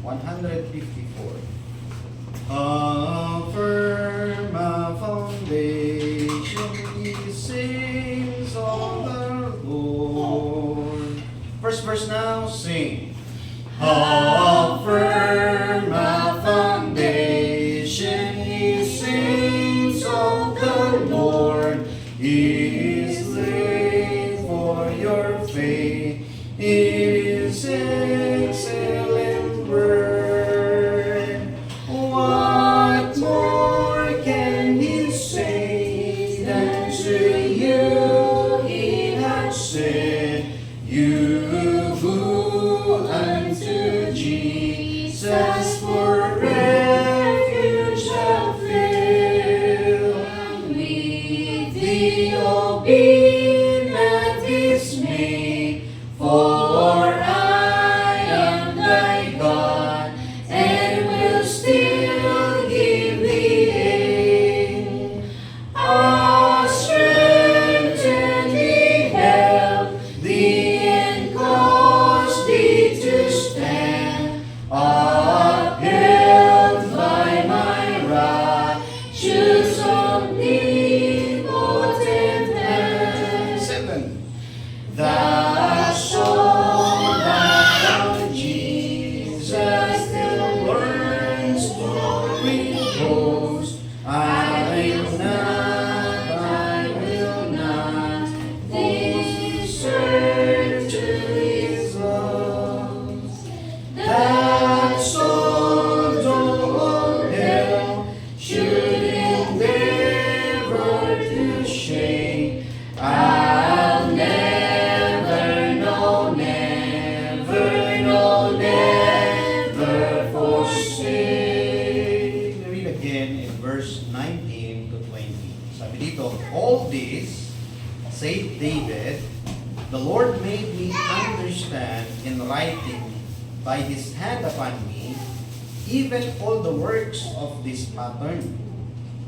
154. A firm foundation he sings of the Lord. First verse now, sing. A firm foundation he sings of the Lord. He is laid for your faith. It is excellent word. What more can he say than to you he has said? You who unto Jesus for refuge shall fill. With the obedient dismay, for I am thy God, and will still give thee aid. Strengthen thee, help thee, and cause thee to stand, upheld by my righteous omnipotent hand. 7. The soul that of Jesus still learns to repose. I will not desert to his arms. That soul, though all hell should endeavor to shake, I'll never, no, never forsake. We read again in verse 19 to 20. Sabi dito, all this, said David, the Lord made me understand in writing by his hand upon me, even all the works of this pattern.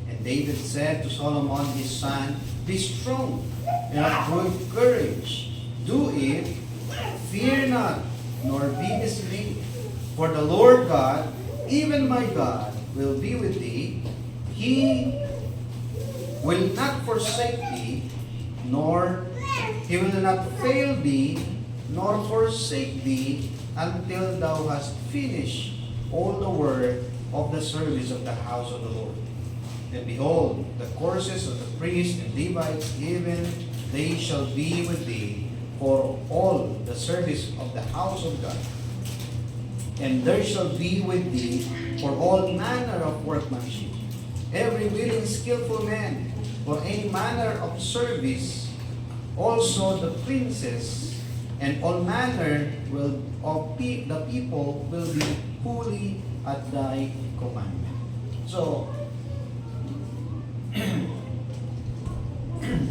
And David said to Solomon his son, be strong and of good courage. Do it, fear not, nor be dismayed. For the Lord God, even my God, will be with thee. He will not forsake thee, nor he will not fail thee, nor forsake thee, until thou hast finished all the work of the service of the house of the Lord. And behold, the courses of the priests and Levites, even they shall be with thee for all the service of the house of God. And there shall be with thee for all manner of workmanship, every willing skillful man, for any manner of service, also the princes, and all manner of the people will be holy at thy commandment. So,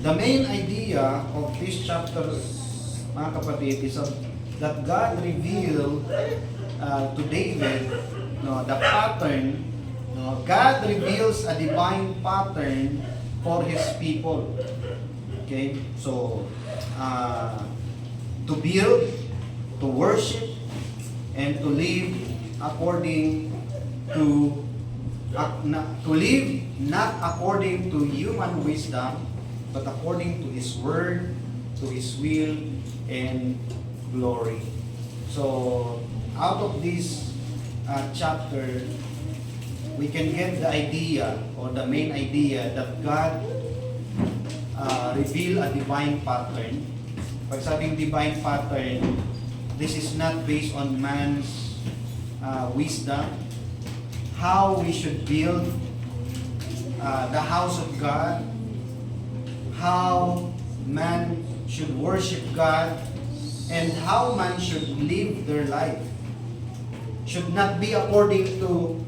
the main idea of this chapter, mga kapatid, is that God revealed to David the pattern. God reveals a divine pattern for His people. Okay, so to build, to worship, and to live according to live not according to human wisdom, but according to His word, to His will, and glory. So, out of this chapter, we can get the idea, or the main idea, that God reveal a divine pattern. Pag sabing divine pattern, this is not based on man's wisdom, how we should build the house of God, how man should worship God, and how man should live their life. Should not be according to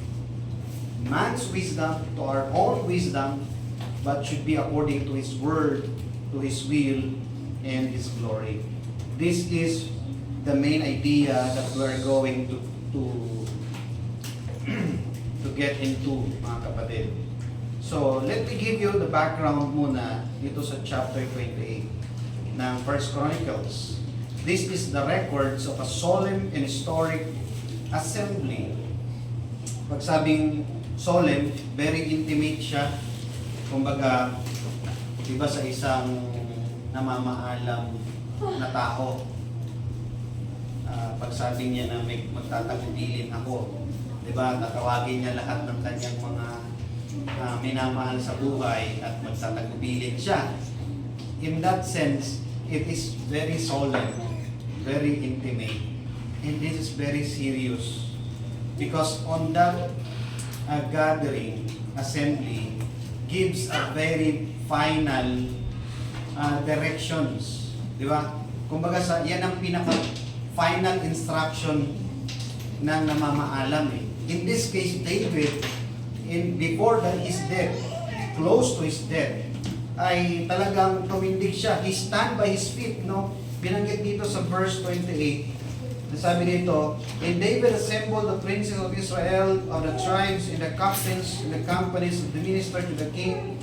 man's wisdom, to our own wisdom, but should be according to His word, to His will, and His glory. This is the main idea that we're going to get into, mga kapatid. So, let me give you the background muna dito sa chapter 28 ng 1 Chronicles. This is the records of a solemn and historic assembly. Pag sabing solemn, very intimate siya. Kumbaga, diba sa isang namamaalam na tao, pag sabi niya na may magtatagudilin ako, diba, tatawagin niya lahat ng kanyang mga minamahal sa buhay at magtatagubilin siya. In that sense, it is very solemn, very intimate, and this is very serious. Because on that gathering, assembly, gives a very final directions. Di ba? Kumbaga, yan ang pinaka-final instruction ng namamaalam eh. In this case, David, before that his death, close to his death, ay talagang tumindig siya. He stand by his feet, no? Binanggit dito sa verse 28. Sabi dito, and David assembled the princes of Israel, of the tribes, and the captains, and the companies of the minister to the king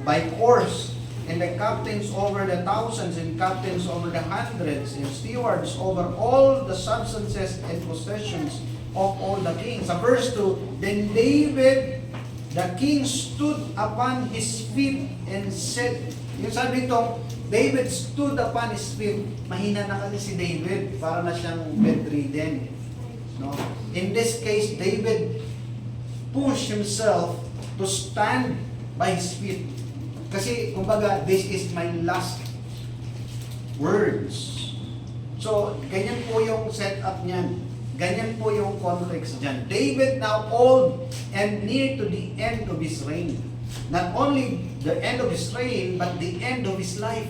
by course, and the captains over the thousands, and captains over the hundreds, and stewards over all the substances and possessions of all the kings. Sa verse 2, then David, the king, stood upon his feet and said, yung sabi dito, David stood upon his feet. Mahina na kasi si David, para na siyang bedridden. No? In this case, David pushed himself to stand by his feet. Kasi, kumbaga, this is my last words. So, ganyan po yung setup niyan. Ganyan po yung context diyan. David now old and near to the end of his reign. Not only the end of his reign, but the end of his life.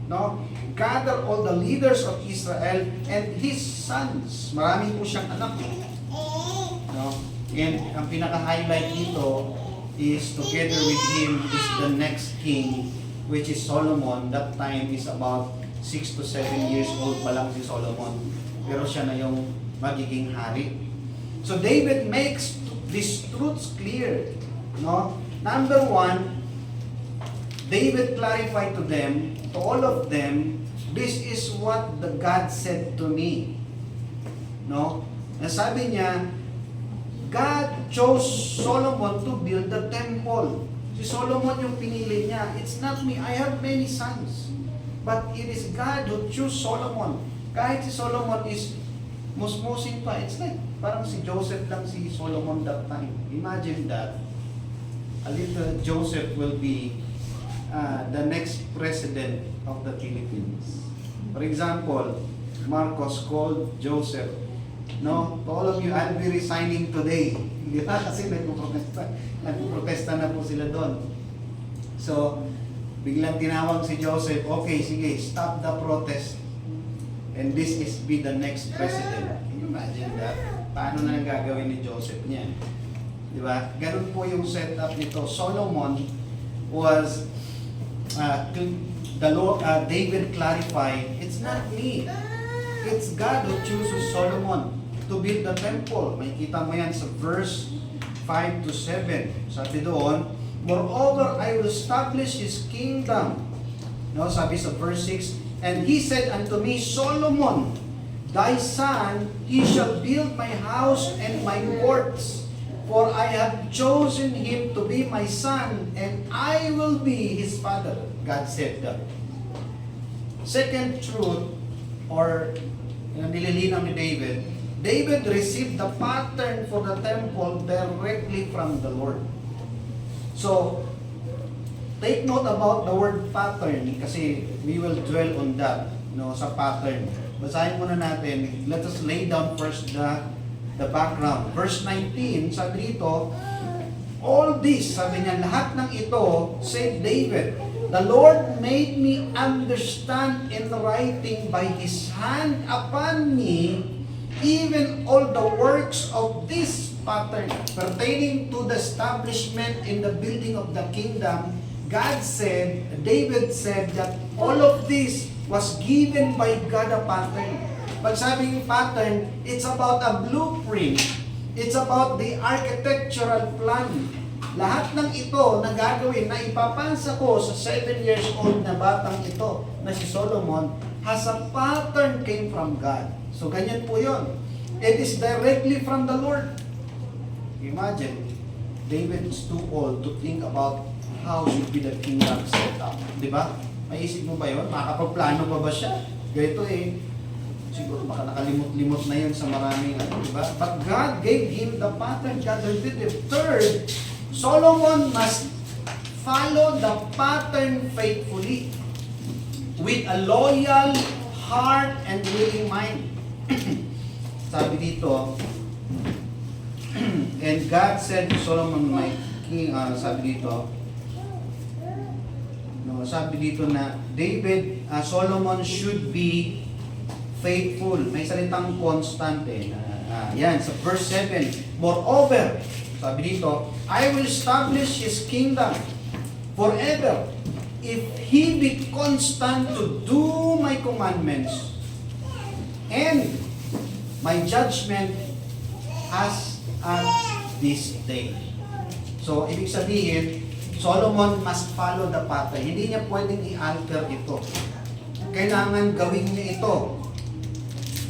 No? Gather all the leaders of Israel and his sons. Marami po siyang anak. No? And ang pinaka-highlight dito is together with him is the next king, which is Solomon. That time is about 6 to 7 years old pa lang si Solomon. Pero siya na yung magiging hari. So David makes these truths clear. No? Number one, David clarified to them, to all of them, this is what the God said to me. No? Sabi niya, God chose Solomon to build the temple. Si Solomon yung pinili niya. It's not me. I have many sons. But it is God who chose Solomon. Kahit si Solomon is musmusing pa. It's like, parang si Joseph lang si Solomon that time. Imagine that. A little Joseph will be the next president of the Philippines. For example, Marcos called Joseph, no, to all of you, I'll be resigning today. Hindi ba? Kasi nagpo-protesta na po sila doon. So, biglang tinawag si Joseph, okay, sige, stop the protest. And this is be the next president. Can you imagine that? Paano na gagawin ni Joseph niya? Di ba? Ganun po yung setup nito. Solomon was David clarified, it's not me. It's God who chooses Solomon to build the temple. May kita mo yan sa verse 5 to 7. Sabi doon, moreover, I will establish his kingdom. No, sabi sa verse 6, and he said unto me, Solomon, thy son, he shall build my house and my courts. For I have chosen him to be my son, and I will be his father. God said that. Second truth, or nililinaw ni David, David received the pattern for the temple directly from the Lord. So, take note about the word pattern, kasi we will dwell on that, no, sa pattern. Basahin muna natin. Let us lay down first the background. Verse 19, sabi dito, all this, sabi niya, lahat ng ito, said David, the Lord made me understand in writing by His hand upon me, even all the works of this pattern pertaining to the establishment in the building of the kingdom. God said, David said that all of this was given by God a pattern. Pag sabing pattern, it's about a blueprint. It's about the architectural plan. Lahat ng ito na gagawin, na ipapansa ko sa 7 years old na batang ito, na si Solomon, has a pattern came from God. So, ganyan po yun. It is directly from the Lord. Imagine, David is too old to think about how should be the kingdom set up. Di ba? Maisip mo ba yun? Makakapagplano pa ba siya? Ganito eh. Siguro baka nakalimot-limot na yun sa maraming ano, di ba? But God gave him the pattern. God did it. Third, Solomon must follow the pattern faithfully with a loyal heart and willing mind. Sabi dito, and God said to Solomon, my king, sabi dito na Solomon should be faithful. May salitang constant eh. Yan, sa verse 7. Moreover, sabi dito, I will establish His kingdom forever if he be constant to do my commandments and my judgment as at this day. So, ibig sabihin, Solomon must follow the pattern. Hindi niya pwedeng i-alter ito. Kailangan gawin niya ito.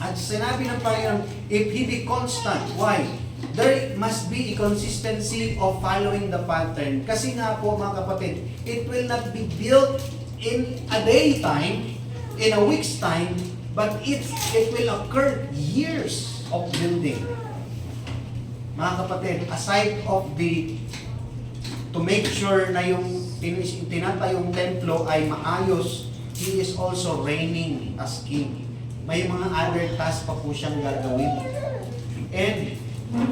At sinabi ng Panginoon, if he be constant, why? There must be a consistency of following the pattern. Kasi nga po mga kapatid, it will not be built in a day time, in a week's time, but it will occur years of building. Mga kapatid, aside of to make sure na yung tinatayong templo ay maayos, He is also reigning as king. May mga other tasks pa po siyang gagawin. And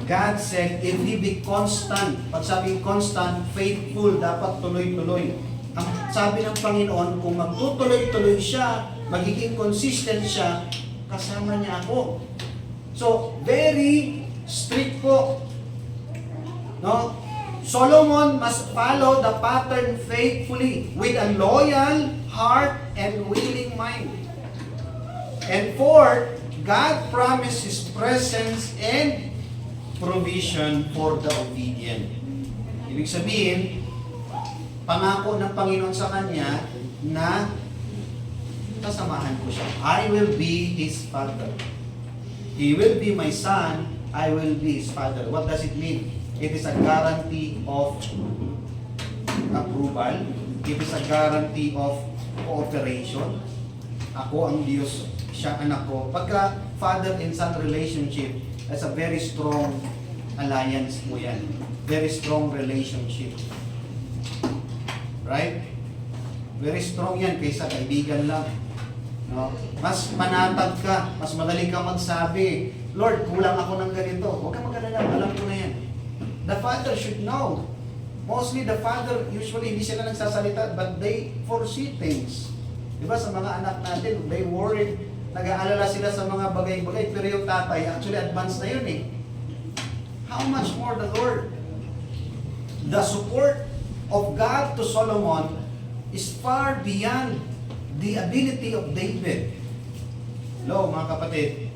God said, if he be constant, pag sabing constant, faithful, dapat tuloy-tuloy. Ang sabi ng Panginoon, kung magtutuloy-tuloy siya, magiging consistent siya, kasama niya ako. So, very strict po. No? Solomon must follow the pattern faithfully with a loyal heart and willing mind. And fourth, God promised His presence and provision for the obedient. Ibig sabihin, pangako ng Panginoon sa kanya na kasamahan ko siya. I will be His father. He will be my son, I will be His father. What does it mean? It is a guarantee of approval. It is a guarantee of cooperation. Ako ang Diyos, siya anak ko. Pagka father and son relationship, that's a very strong alliance mo yan. Very strong relationship. Right? Very strong yan kaysa kaibigan lang. No? Mas manatag ka, mas madali ka magsabi, Lord, kulang ako ng ganito. Huwag kang mag-alala, alam ko na yan. The father should know. Mostly the father, usually hindi sila nagsasalita, but they foresee things. Diba sa mga anak natin, they worried, nag-aalala sila sa mga bagay-bagay, pero yung tatay, actually advanced na yun eh. How much more the Lord? The support of God to Solomon is far beyond the ability of David. Hello, mga kapatid.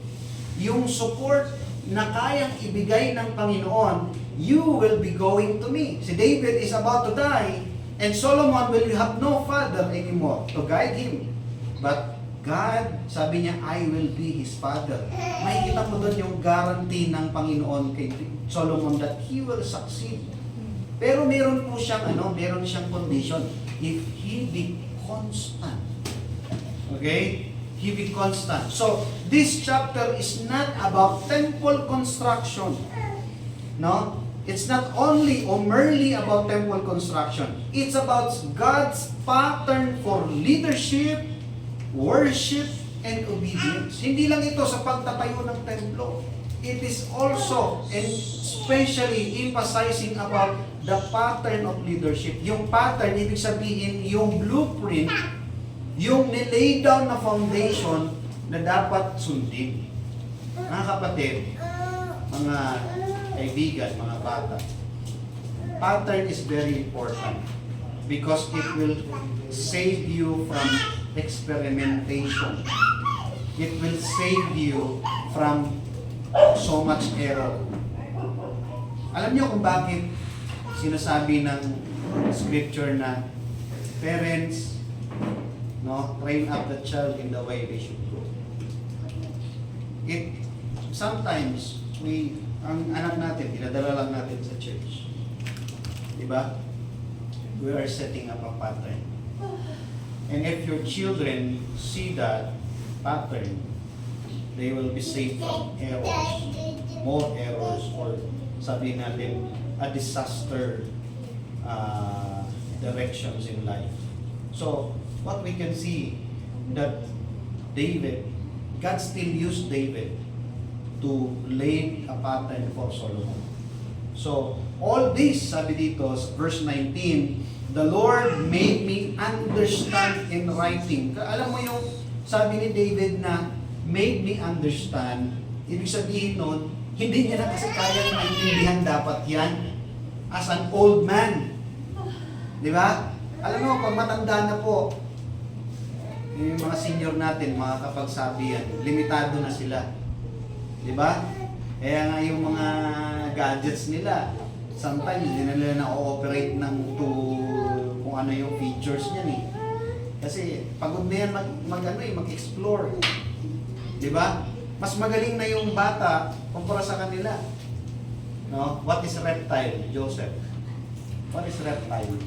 Yung support na kayang ibigay ng Panginoon, you will be going to me. Si David is about to die, and Solomon will have no father anymore to guide him. But God, sabi niya, I will be his father. Makikita mo doon yung guarantee ng Panginoon kay Solomon that he will succeed. Pero meron po siyang meron siyang condition. If he be constant. Okay? He be constant. So, this chapter is not about temple construction. No? It's not only or merely about temple construction. It's about God's pattern for leadership, worship, and obedience. Hindi lang ito sa pagtatayo ng templo. It is also and especially emphasizing about the pattern of leadership. Yung pattern, ibig sabihin, yung blueprint, yung nilay down na foundation na dapat sundin. Mga kapatid, mga kaibigan, mga bata, pattern is very important because it will save you from experimentation. It will save you from so much error. Alam niyo kung bakit sinasabi ng scripture na parents, train up the child in the way they should go. sometimes, ang anak natin, dinadala lang natin sa church. Diba? We are setting up a pattern. And if your children see that pattern, they will be safe from errors, more errors, or sabihin natin, a disaster directions in life. So, what we can see, that David, God still used David to lay a pattern for Solomon. So, all this, sabi dito, verse 19, the Lord made me understand in writing. Alam mo yung sabi ni David na, made me understand, ibig sabihin nun, hindi niya na kasi kaya maintindihan dapat yan as an old man. Di ba? Alam mo, pag matanda na po, yung mga senior natin, makakapagsabi yan, limitado na sila. Di ba? Kaya nga yung mga gadgets nila, sometimes hindi na nila na-ooperate ng kung ano yung features niyan eh. Kasi pagod na yan mag-explore. Di ba? Mas magaling na yung bata kumpara sa kanila. No? What is reptile, Joseph? What is reptile?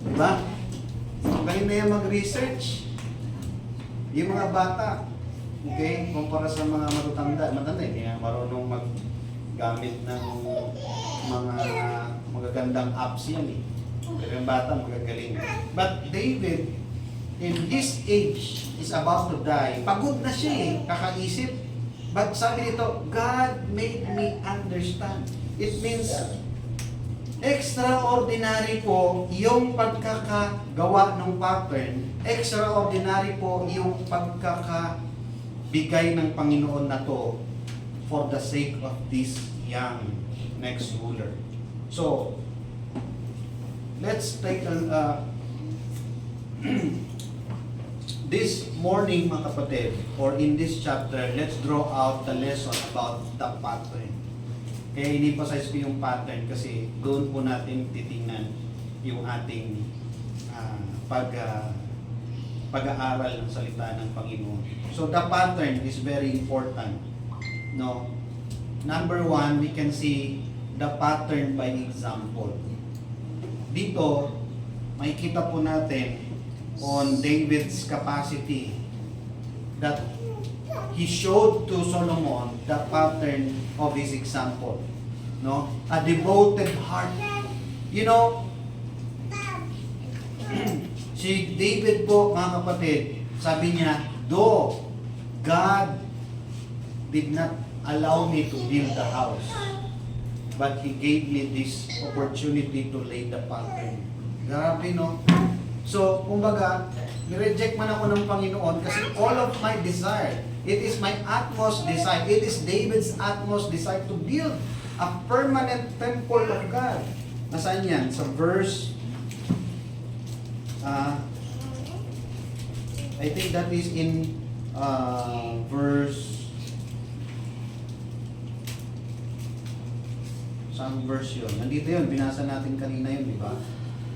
Di ba? Magaling na yan mag-research. Yung mga bata, okay, kumpara sa mga matanda, hindi nga marunong maggamit ng mga magagandang apps yan eh. Pero yung bata magagaling. But David, in his age, is about to die. Pagod na siya eh, kakaisip. But sabi nito, God made me understand. It means, extraordinary po yung pagkakagawa ng pattern. Extraordinary po yung pagkakabigay ng Panginoon na to for the sake of this young next ruler. So, let's take this morning, mga kapatid, or in this chapter, let's draw out the lesson about the pattern. Kaya in-emphasize ko yung pattern kasi doon po natin titingnan yung ating pag-aaral ng salita ng Panginoon. So the pattern is very important. No? Number one, we can see the pattern by example. Dito, makikita po natin on David's capacity that he showed to Solomon the pattern of his example. No? A devoted heart. You know, si David po, mga kapatid, sabi niya, though God did not allow me to build the house, but He gave me this opportunity to lay the pattern. Grabe, no? So, kumbaga, nireject man ako ng Panginoon kasi all of my desire, it is my utmost desire, it is David's utmost desire to build a permanent temple of God. Nasaan yan? Sa verse, I think that is in verse, saan verse yun? Nandito yun, binasa natin kanina yun, di ba?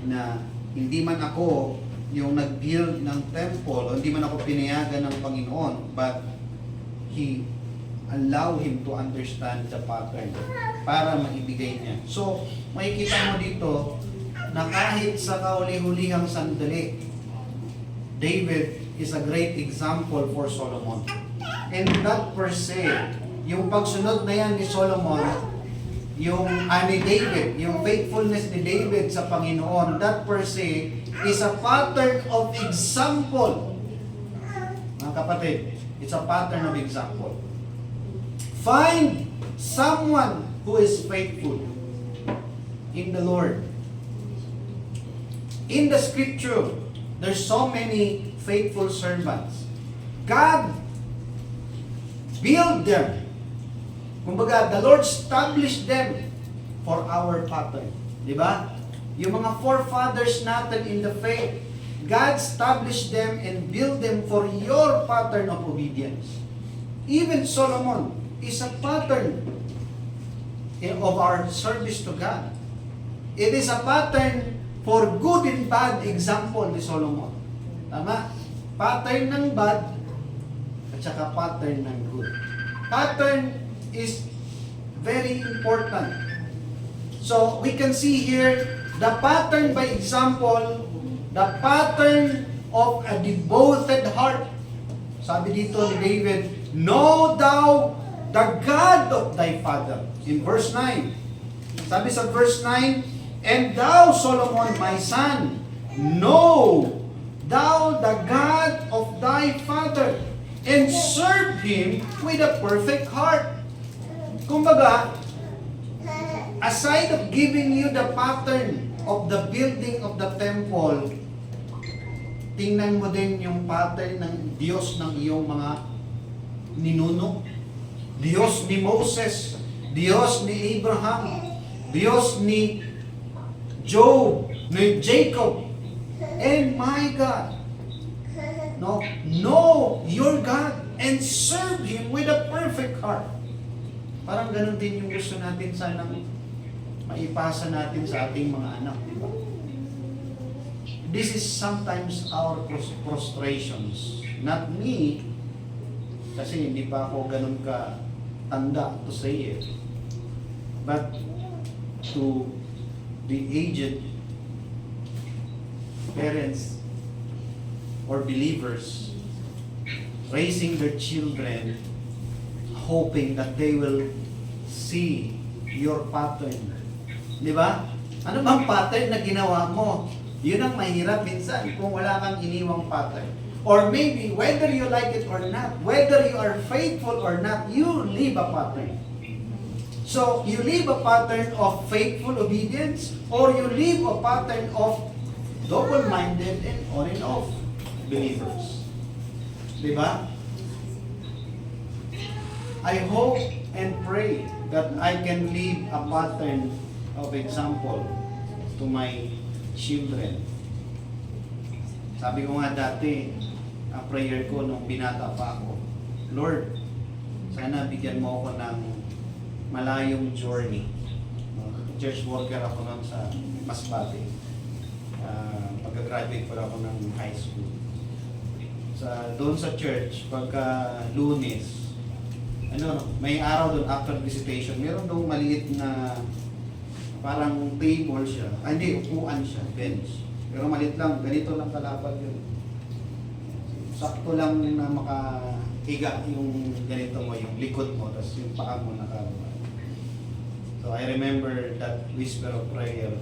Na hindi man ako yung nag-build ng temple, o hindi man ako pinayagan ng Panginoon, but He allow him to understand the pattern para maibigay niya. So, makikita mo dito na kahit sa kauli-hulihang sandali, David is a great example for Solomon. And that per se, yung pagsunod na yan ni Solomon, yung ni David, yung faithfulness ni David sa Panginoon, that per se is a pattern of example. Mga kapatid, it's a pattern of example. Find someone who is faithful in the Lord. In the scripture, there's so many faithful servants. God built them. Kumbaga, the Lord established them for our pattern. Di ba? Yung mga forefathers natin in the faith, God established them and built them for your pattern of obedience. Even Solomon is a pattern of our service to God. It is a pattern for good and bad example ni Solomon. Tama? Pattern ng bad at saka pattern ng good. pattern is very important. So, we can see here, the pattern by example, the pattern of a devoted heart. Sabi dito ni David, know thou the God of thy father. In verse 9. Sabi sa verse 9, and thou, Solomon, my son, know thou the God of thy father, and serve Him with a perfect heart. Kumbaga, aside of giving you the pattern of the building of the temple, tingnan mo din yung pattern ng Diyos ng iyong mga ninuno. Diyos ni Moses, Diyos ni Abraham, Diyos ni Job, ni Jacob, and my God. No, know your God and serve Him with a perfect heart. Parang ganun din yung gusto natin sanang maipasa natin sa ating mga anak, di ba? This is sometimes our frustrations. Not me, kasi hindi pa ako ganun ka tanda to say it. But to the aged parents or believers raising their children, hoping that they will see your pattern. Di ba? Ano bang pattern na ginawa mo? Yun ang mahirap minsan kung wala kang iniwang pattern. Or maybe, whether you like it or not, whether you are faithful or not, you live a pattern. So, you live a pattern of faithful obedience, or you live a pattern of double-minded and on and off believers. Di ba? I hope and pray that I can leave a pattern of example to my children. Sabi ko nga dati, ang prayer ko nung binata pa ako, Lord, sana bigyan mo ako ng malayong journey. Church worker ako nun sa Masbate. Pagka-graduate pa ako ng high school. Doon sa church, pagka Lunes, may araw doon after visitation, meron doon maliit na parang table siya. Hindi, upuan siya, bench. Pero maliit lang, ganito lang kalapad yun. Sakto lang na makahiga yung ganito mo, yung likod mo, tapos yung paa mo nakaruan. So I remember that whisper of prayer.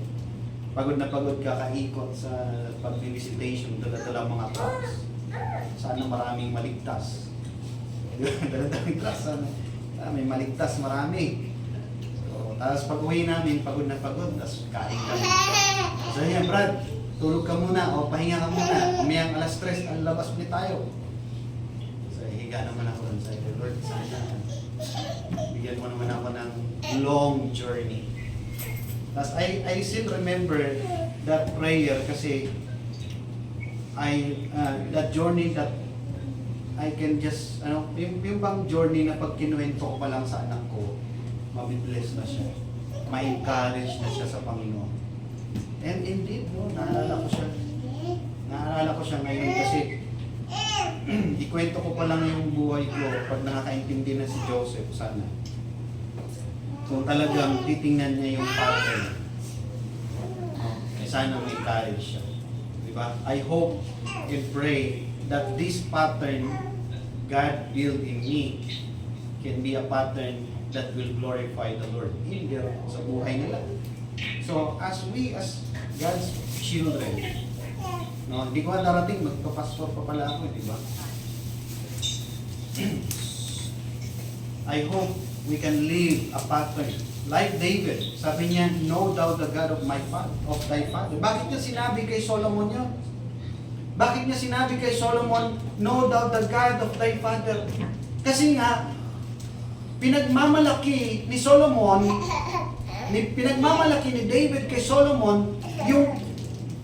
Pagod na pagod ka kaikot sa pag-visitation, dala-dala mga trucks. Sana maraming maligtas. Dala-dalang trucks, may maligtas marami. So, tapos pag-uwi namin, pagod na pagod, tapos kain kami. So yan, Brad, tulog ka muna o pahinga ka muna. Umayang alas 3, ang labas ulit tayo. So higa naman ako doon sa Lord, sana bigyan mo naman ako ng long journey. Tapos I still remember that prayer kasi that journey that I can just, yung bang journey na pag kinuwento ko pa lang sa anak ko, mabibless na siya. Ma-encourage na siya sa Panginoon. And indeed, naalala ko siya ngayon kasi ikwento ko pa lang yung buhay ko pag nakakaintindi na si Joseph sana. Kung talagang titingnan niya yung pattern, sana ma-encourage siya. Diba? I hope and pray that this pattern God built in me can be a pattern that will glorify the Lord in their, sa buhay nila. So, as God's children, hindi ko darating, magpa-pastor pa pala ako, di ba? I hope we can live a pattern. Like David, sabi niya, know thou the God of thy father. Bakit niya sinabi kay Solomon yun? Bakit niya sinabi kay Solomon, know thou the God of thy father? Kasi nga, pinagmamalaki ni Solomon, pinagmamalaki ni David kay Solomon, yung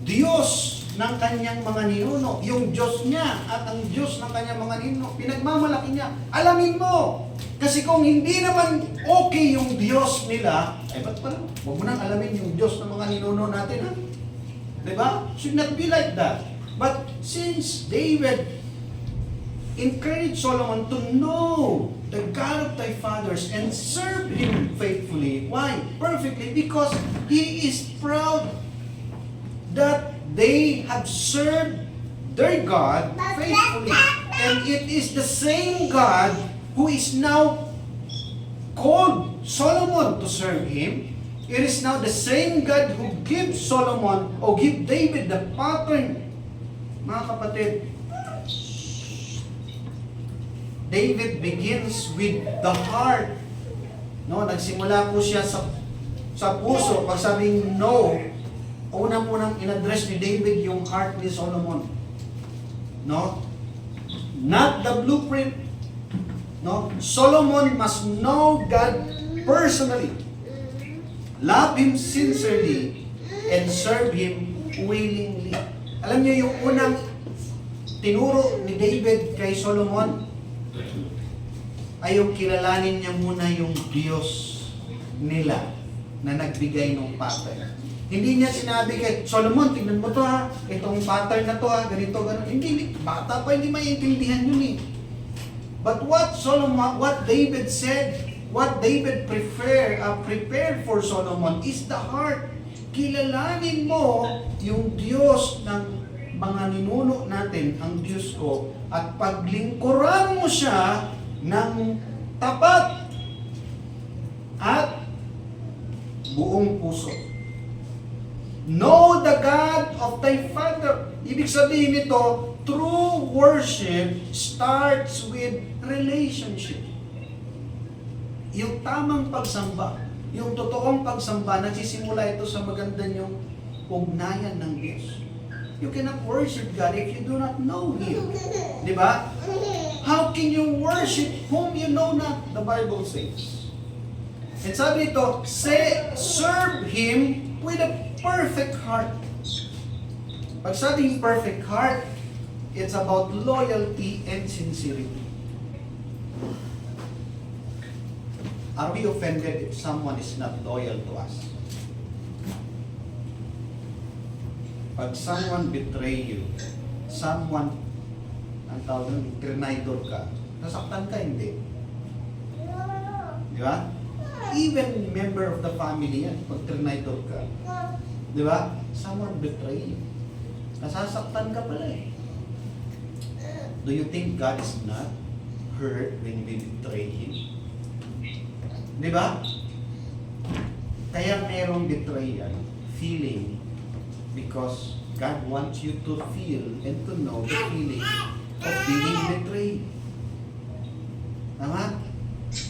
Diyos ng kanyang mga ninuno, yung Diyos niya at ang Diyos ng kanyang mga ninuno, pinagmamalaki niya. Alamin mo, kasi kung hindi naman okay yung Diyos nila, ba't pala? Huwag mo nang alamin yung Diyos ng mga ninuno natin, ha? Diba? Should not be like that. But since David encouraged Solomon to know the God of thy fathers and serve Him faithfully. Why? Perfectly. Because he is proud that they have served their God faithfully. And it is the same God who is now called Solomon to serve Him. It is now the same God who gives Solomon or give David the pattern. Mga kapatid, David begins with the heart. No, nagsimula po siya sa puso. Pag sabing no, unang in-address ni David yung heart ni Solomon. No? Not the blueprint. No? Solomon must know God personally, love Him sincerely, and serve Him willingly. Alam niyo yung unang tinuro ni David kay Solomon ay yung kilalanin niya muna yung Diyos nila na nagbigay ng pattern. Hindi niya sinabi kay Solomon, tingnan mo to ha, itong pattern na to ha, ganito, ganito. Hindi, bata pa, hindi maiintindihan yun eh. But what David said, what David prepared for Solomon is the heart. Kilalanin mo yung Diyos ng mga ninuno natin, ang Diyos ko, at paglingkuran mo siya ng tapat at buong puso. Know the God of thy father. Ibig sabihin nito, true worship starts with relationship. Yung tamang pagsamba, yung totoong pagsamba, nagsisimula ito sa maganda niyong ugnayan ng Diyos. You cannot worship God if you do not know Him. Di ba? How can you worship whom you know not? The Bible says. And sabi ito, serve Him with a perfect heart. Pag sabing perfect heart, it's about loyalty and sincerity. Are we offended if someone is not loyal to us? Pag someone betray you, someone, ang tawag nun, trinidor ka, nasaktan ka, hindi. Di ba? Even member of the family yan, pag trinidor ka. Di ba? Someone betray you. Nasasaktan ka pala eh. Do you think God is not hurt when we betray Him? Di ba? Kaya merong betrayal, feeling, because God wants you to feel and to know the feeling of being betrayed. Tama?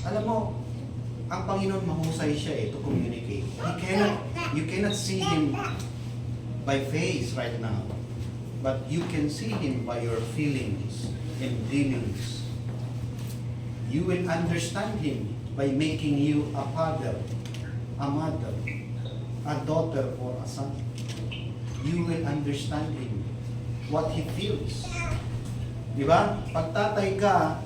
Alam mo, ang Panginoon mahusay siya to communicate. You cannot see Him by face right now, but you can see Him by your feelings and dealings. You will understand Him by making you a father, a mother, a daughter, or a son. You will understand Him, what He feels. Di ba? Pag tatay ka,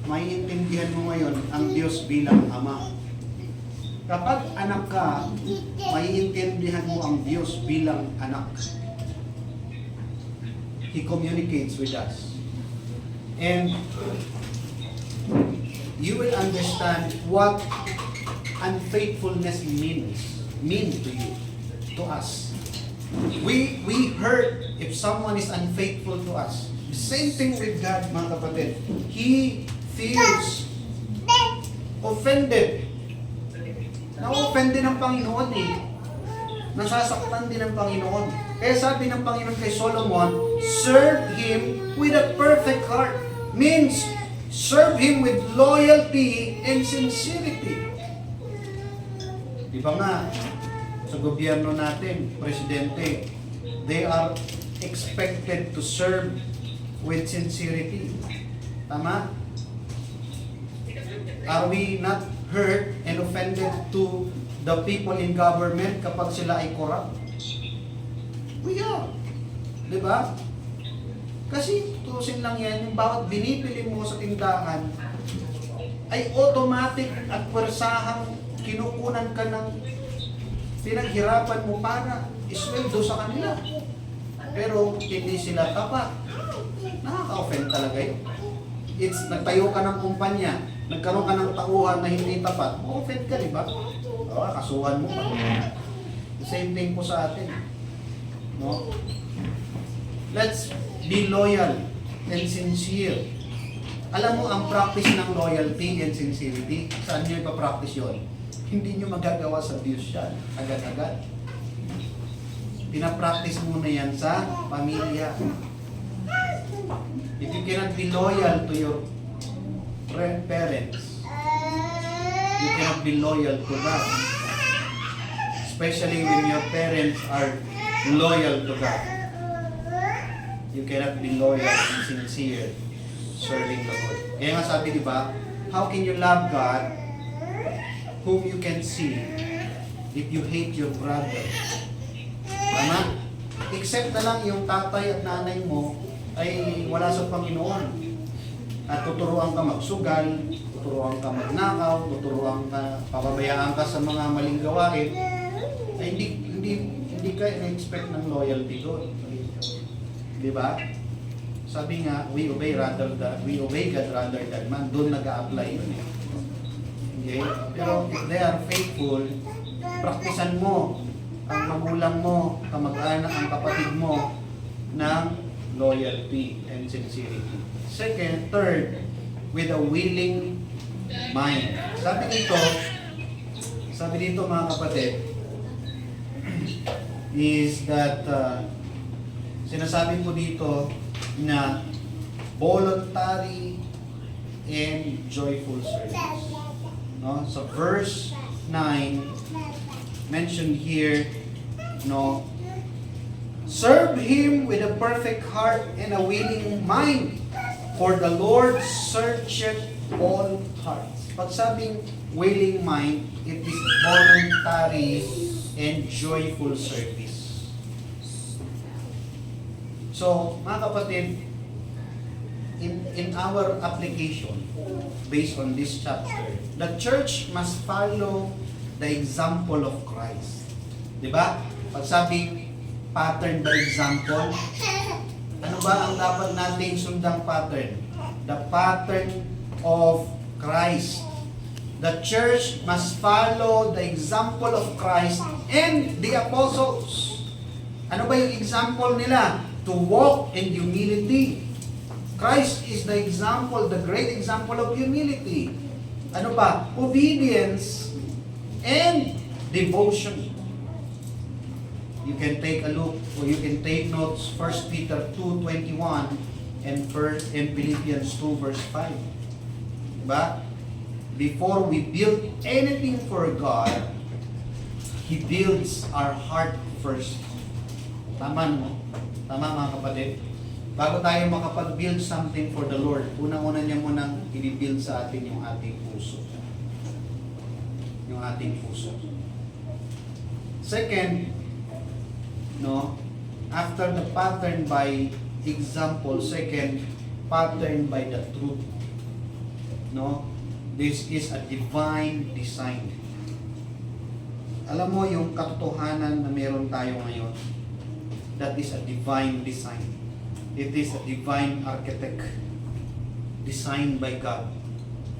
maiintindihan mo ngayon ang Diyos bilang Ama. Kapag anak ka, maiintindihan mo ang Diyos bilang anak. He communicates with us. And you will understand what unfaithfulness means to you, to us. We hurt if someone is unfaithful to us. The same thing with God, mga kapatid. He feels offended. Na-offend din ng Panginoon eh. Nasasaktan din ng Panginoon. Kaya sabi ng Panginoon kay Solomon, serve Him with a perfect heart. Means, serve Him with loyalty and sincerity. Di ba nga, sa gobyerno natin, presidente, they are expected to serve with sincerity. Tama? Are we not hurt and offended to the people in government kapag sila ay corrupt? We are. Di ba? Kasi tutusin lang yan, yung bawat binibili mo sa tindahan ay automatic at pwersahang kinukunan ka ng pinaghirapan mo para isweldo sa kanila. Pero hindi sila tapat. Nakaka-offend talaga yun. nagtayo ka ng kumpanya, nagkaroon ka ng tauhan na hindi tapat, ma-offend ka, di ba? O, kasuhan mo pa. The same thing po sa atin. No? Let's be loyal and sincere. Alam mo, ang practice ng loyalty and sincerity, saan nyo ipapractice yun? Hindi nyo magagawa sa Diyos yan, agad-agad. Pinapractice muna yan sa pamilya. If you cannot be loyal to your parents, you cannot be loyal to God. Especially when your parents are loyal to God. You cannot be loyal and sincere serving the Lord. Kaya nga sabi, di ba, how can you love God whom you can see if you hate your brother? Tama? Except na lang yung tatay at nanay mo ay wala sa Panginoon. At tuturuan ka magsugal, tuturuan ka magnakaw, tuturuan ka, pababayaan ka sa mga maling gawain, ay hindi ka in-expect ng loyalty doon. Di ba? Sabi nga, we obey God rather than man. Doon nag-a-apply yun eh. Okay? Pero if they are faithful, praktisan mo ang magulang mo, kamag-anak, ang kapatid mo ng loyalty and sincerity. Second, third, with a willing mind. Sabi dito mga kapatid, is that sinasabi po dito na voluntary and joyful service. No? So verse 9 mentioned here, no, serve Him with a perfect heart and a willing mind, for the Lord searcheth all hearts. Pag sabing willing mind, it is voluntary and joyful service. So, mga kapatid, in our application, based on this chapter, the church must follow the example of Christ. Diba? Pag sabing pattern by example, ano ba ang dapat nating sundang pattern? The pattern of Christ. The church must follow the example of Christ and the apostles. Ano ba yung example nila? To walk in humility. Christ is the example, the great example of humility. Ano ba? Obedience and devotion. You can take a look, or you can take notes, 1 Peter 2:21 and Philippians 2 verse 5. Diba? Before we build anything for God, He builds our heart first. Tama no? Tama mga kapatid? Bago tayo makapag-build something for the Lord, unang-una niya munang i-build sa atin yung ating puso. Yung ating puso. Second, no, after the pattern by example, second, pattern by the truth. No, this is a divine design. Alam mo yung katotohanan na meron tayo ngayon, that is a divine design. It is a divine architect designed by God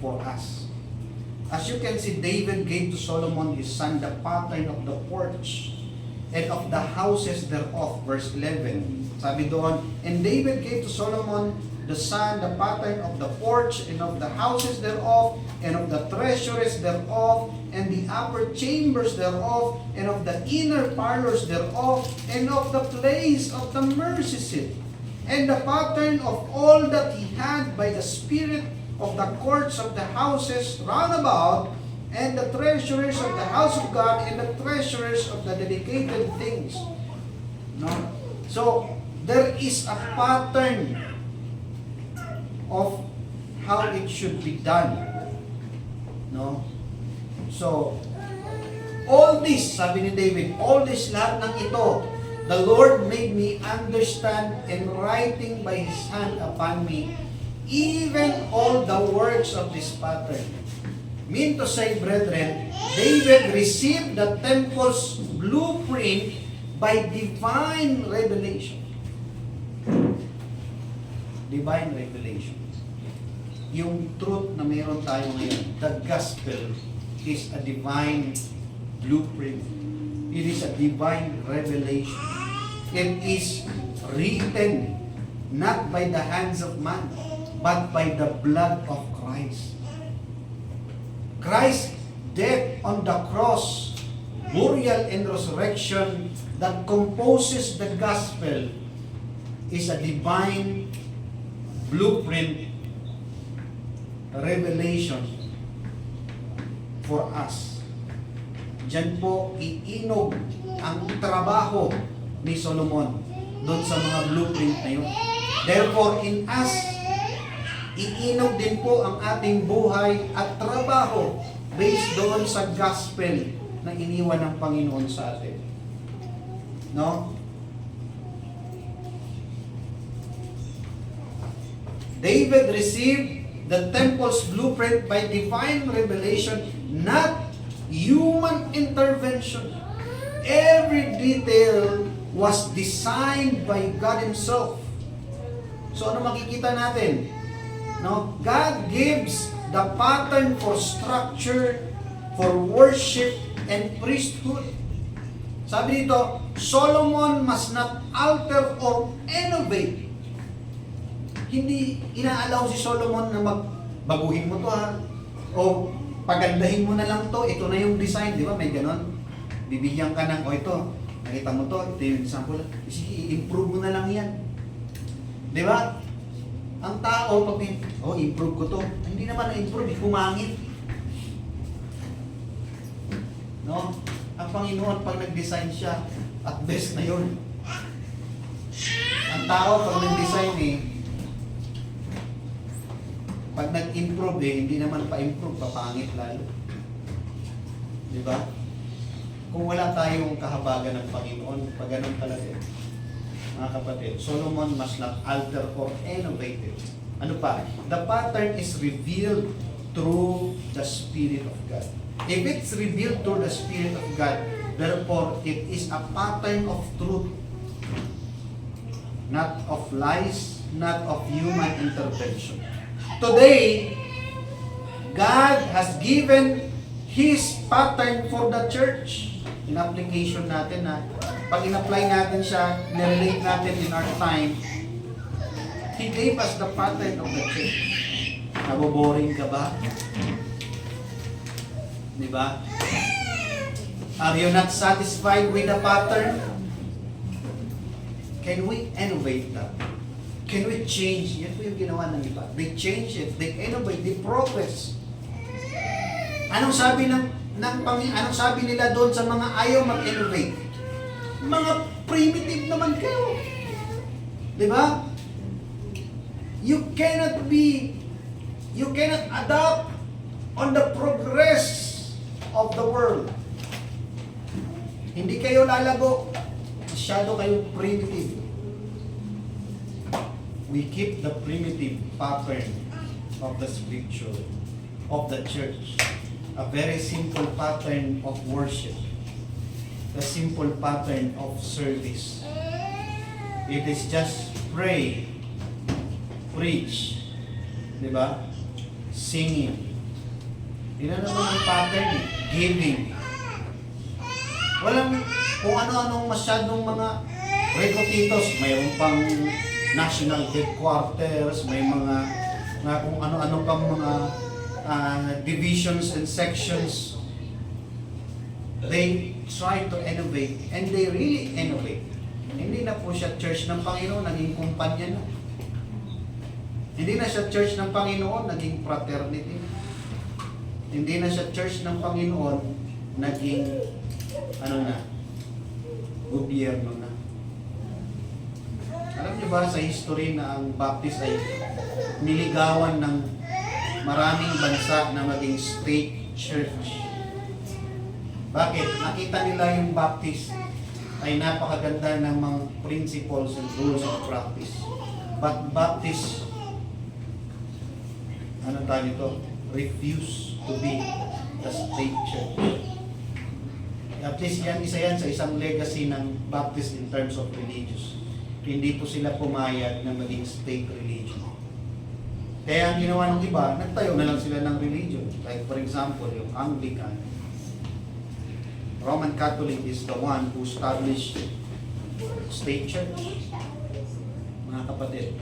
for us. As you can see, David gave to Solomon his son the pattern of the porch and of the houses thereof. Verse 11. Sabi doon, and David gave to Solomon the son the pattern of the porch and of the houses thereof and of the treasuries thereof and the upper chambers thereof and of the inner parlors thereof and of the place of the mercy seat and the pattern of all that he had by the spirit of the courts of the houses round about, and the treasures of the house of God, and the treasures of the dedicated things. No? So, there is a pattern of how it should be done. No? So, all this, sabi ni David, all this, lahat ng ito, the Lord made me understand in writing by His hand upon me, even all the works of this pattern. Mean to say, brethren, David received the temple's blueprint by divine revelation. Divine revelation. yung truth na meron tayo ngayon, the gospel is a divine blueprint. It is a divine revelation. It is written not by the hands of man, but by the blood of Christ. Christ's death on the cross, burial and resurrection that composes the gospel is a divine blueprint revelation for us. Diyan po iinog ang trabaho ni Solomon doon sa mga blueprint na yun. Therefore, in us, iinog din po ang ating buhay at trabaho based doon sa gospel na iniwan ng Panginoon sa atin. No? David received the temple's blueprint by divine revelation, not human intervention. Every detail was designed by God Himself. So ano makikita natin? No? God gives the pattern for structure, for worship, and priesthood. Sabi dito, Solomon must not alter or innovate. Hindi inaalaw si Solomon na magbaguhin mo to ha. O pagandahin mo na lang to, ito na yung design, di ba? May ganon. Bibigyan ka ng, ito, nakita mo to, ito yung example. Sige, improve mo na lang yan. Di ba? Ang tao, pag improve ko to, hindi naman na-improve, pumangit. No? Ang Panginoon, pag nag-design siya, at best na yun. Ang tao, pag nag-design pag nag-improve hindi naman pa-improve, papangit lalo. Di ba? Kung wala tayong kahabagan ng Panginoon, pag ganun talaga. Mga kapatid, Solomon must not alter or innovate it. Ano pa? The pattern is revealed through the Spirit of God. If it's revealed through the Spirit of God, therefore, it is a pattern of truth. Not of lies, not of human intervention. Today, God has given His pattern for the church. In application natin na, pag in-apply natin siya, nirelate natin in our time, He gave us the pattern of the church. Naboboring ka ba? Di ba? Are you not satisfied with the pattern? Can we innovate that? Can we change? Yan po yung ginawa ng iba. They change it, they innovate, they progress. Anong sabi anong sabi nila doon sa mga ayaw mag-innovate? Mga primitive naman kayo. Di ba? You cannot adapt on the progress of the world. Hindi kayo lalago. Masyado kayong primitive. We keep the primitive pattern of the scripture, of the church. A very simple pattern of worship. A simple pattern of service. It is just pray, preach, di ba? Singing. Yun na naman ang pattern, giving. Walang kung ano-anong masyadong mga rekotitos, mayroon pang national headquarters, may mga kung ano-ano pang mga divisions and sections. They try to innovate, and they really innovate. Hindi na po siya church ng Panginoon, naging kumpanya na. Hindi na siya church ng Panginoon, naging fraternity. Hindi na siya church ng Panginoon, naging gobyerno na. Alam niyo ba sa history na ang Baptist ay niligawan ng maraming bansa na maging state church? Bakit? Nakita nila yung Baptist ay napakaganda ng mga principles and rules of practice. But Baptist, refuse to be the state church. At least isa yan sa isang legacy ng Baptist in terms of religious. Hindi po sila pumayag na maging state religion. Kaya ang ginawa ng iba, nagtayo na lang sila ng religion. Like for example, yung Anglican. Roman Catholic is the one who established state church. Mga kapatid.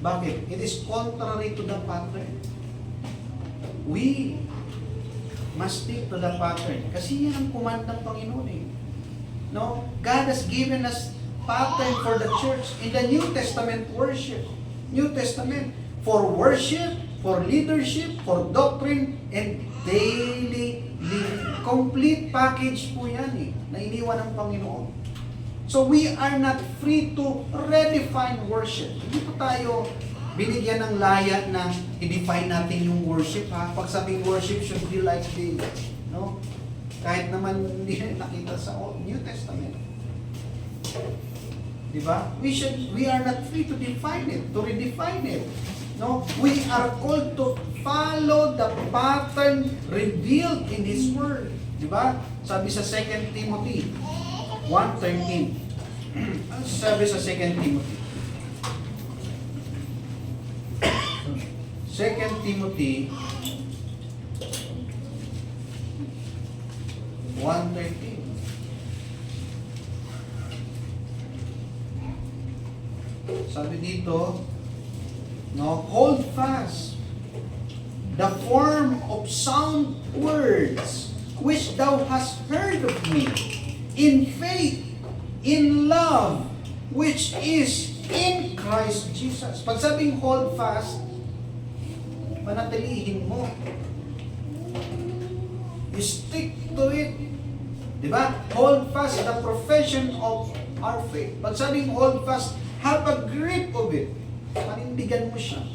Bakit? It is contrary to the pattern. We must stick to the pattern. Kasi yan ang command ng Panginoon eh. No? God has given us pattern for the church in the New Testament worship. New Testament. For worship, for leadership, for doctrine, and daily living. Complete package po yan eh, na iniwan ng Panginoon. So we are not free to redefine worship. Hindi po tayo binigyan ng laya na i-define natin yung worship ha. Pag sabing worship should be like this, no? Kahit naman hindi nakita sa New Testament. Diba? We are not free to define it, to redefine it. No, we are called to follow the pattern revealed in His Word. Diba? Sabi sa 2 Timothy 1:13. Ano sabi sa 2 Timothy? 2 Timothy 1:13. Sabi dito, no, hold fast the form of sound words which thou hast heard of me in faith, in love, which is in Christ Jesus. Pag sabing hold fast, manatilihin mo. You stick to it. Diba? Hold fast the profession of our faith. Pag sabing hold fast, have a grip of it. Panindigan mo siya.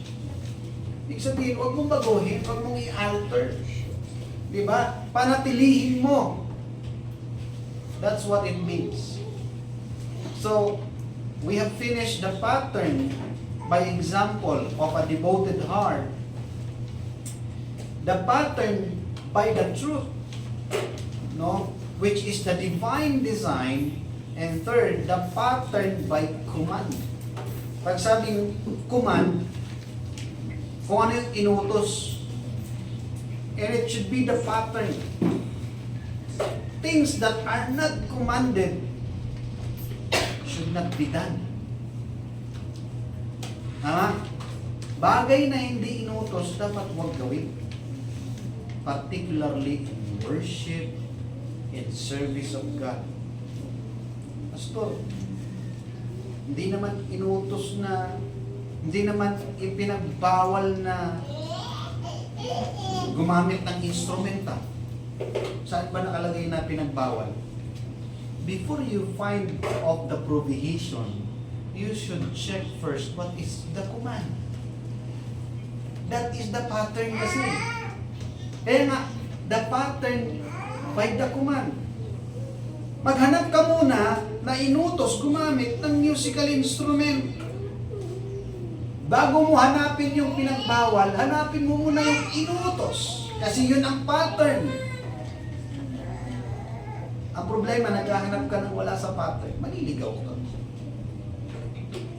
Ibig sabihin, huwag mong baguhin, huwag mong i-alter. Diba? Panatilihin mo. That's what it means. So, we have finished the pattern by example of a devoted heart. The pattern by the truth, no, which is the divine design, and third, the pattern by command. Pag sabing command, kung ano yung inutos, and it should be the pattern. Things that are not commanded should not be done. Bagay na hindi inutos, dapat huwag gawin. Particularly in worship, in service of God. Pastor, hindi naman inutos na, hindi naman ipinagbawal na gumamit ng instrumenta. Saan ba nakalagay na pinagbawal? Before you find of the prohibition, you should check first what is the command. That is the pattern kasi. Kaya nga, the pattern by the command. Maghanap ka muna na inutos gumamit ng musical instrument. Bago mo hanapin yung pinagbawal, hanapin mo muna yung inutos. Kasi yun ang pattern. Ang problema, naghahanap ka ng wala sa pattern, maliligaw ka.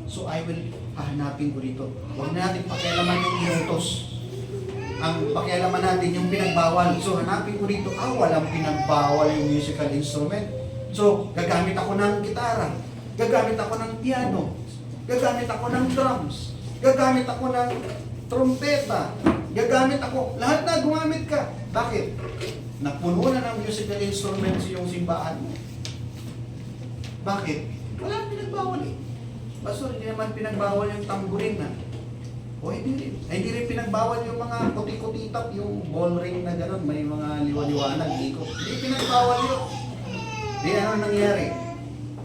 So I will hahanapin ko dito. Huwag natin pakialaman yung inutos. Ang pakialaman natin yung pinagbawal. So hanapin ko dito, walang pinagbawal yung musical instrument. So gagamit ako ng gitara, gagamit ako ng piano, gagamit ako ng drums, gagamit ako ng trompeta, gagamit ako, lahat na gumamit ka. Bakit? Napuno na ng musical instruments yung simbahan mo. Bakit? Wala pinagbawal eh. Pastor, hindi naman pinagbawal yung tamburin na. O hindi rin. Hindi rin pinagbawal yung mga kuti-kutitap, yung ball ring na gano'n, may mga liwa-liwanag, ikot. Hindi pinagbawal yun. Di ano nangyari?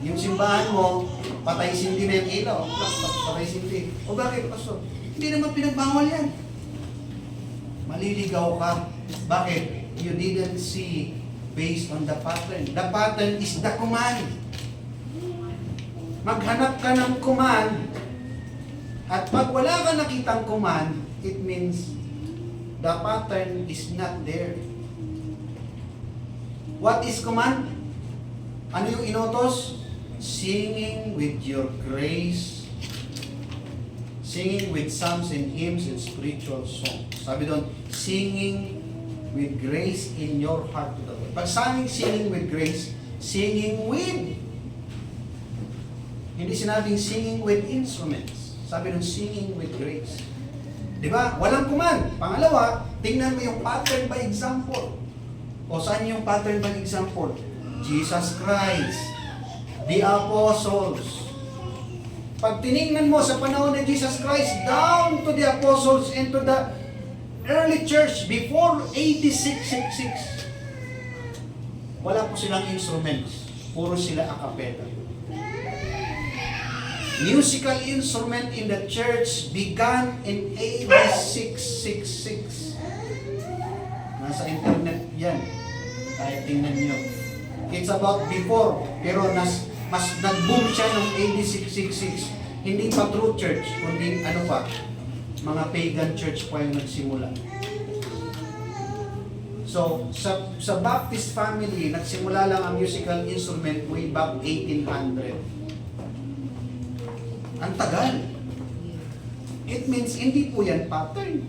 Yung simbahan mo, patay sindi na yung ilaw. Patay sindi. O bakit, Pastor? Hindi naman pinagbawal yan. Maliligaw ka. Bakit? You didn't see based on the pattern. The pattern is the command. Maghanap ka ng command, at pag wala ka nakitang command, it means the pattern is not there. What is command? Ano yung inutos? Singing with your grace, Singing with psalms and hymns and spiritual songs. Sabi doon, singing with grace in your heart to the Lord. Pag sabing singing with grace, singing with, hindi sinabing singing with instruments. Sabi doon, singing with grace. Di ba? Walang command. Pangalawa, tingnan mo yung pattern by example. O saan yung pattern by example? Jesus Christ, the apostles. Pag tinignan mo sa panahon ni Jesus Christ, down to the apostles and to the early church before AD 666, wala po silang instruments. Puro sila a cappella. Musical instrument in the church began in AD 666. Nasa internet yan. Kahit tingnan nyo. It's about before, pero mas nag-boom siya ng AD 666. Hindi pa true church, kundi ano pa, mga pagan church pa yung nagsimula. So, sa Baptist family, nagsimula lang ang musical instrument way back 1800. Ang tagal. It means hindi po yan pattern.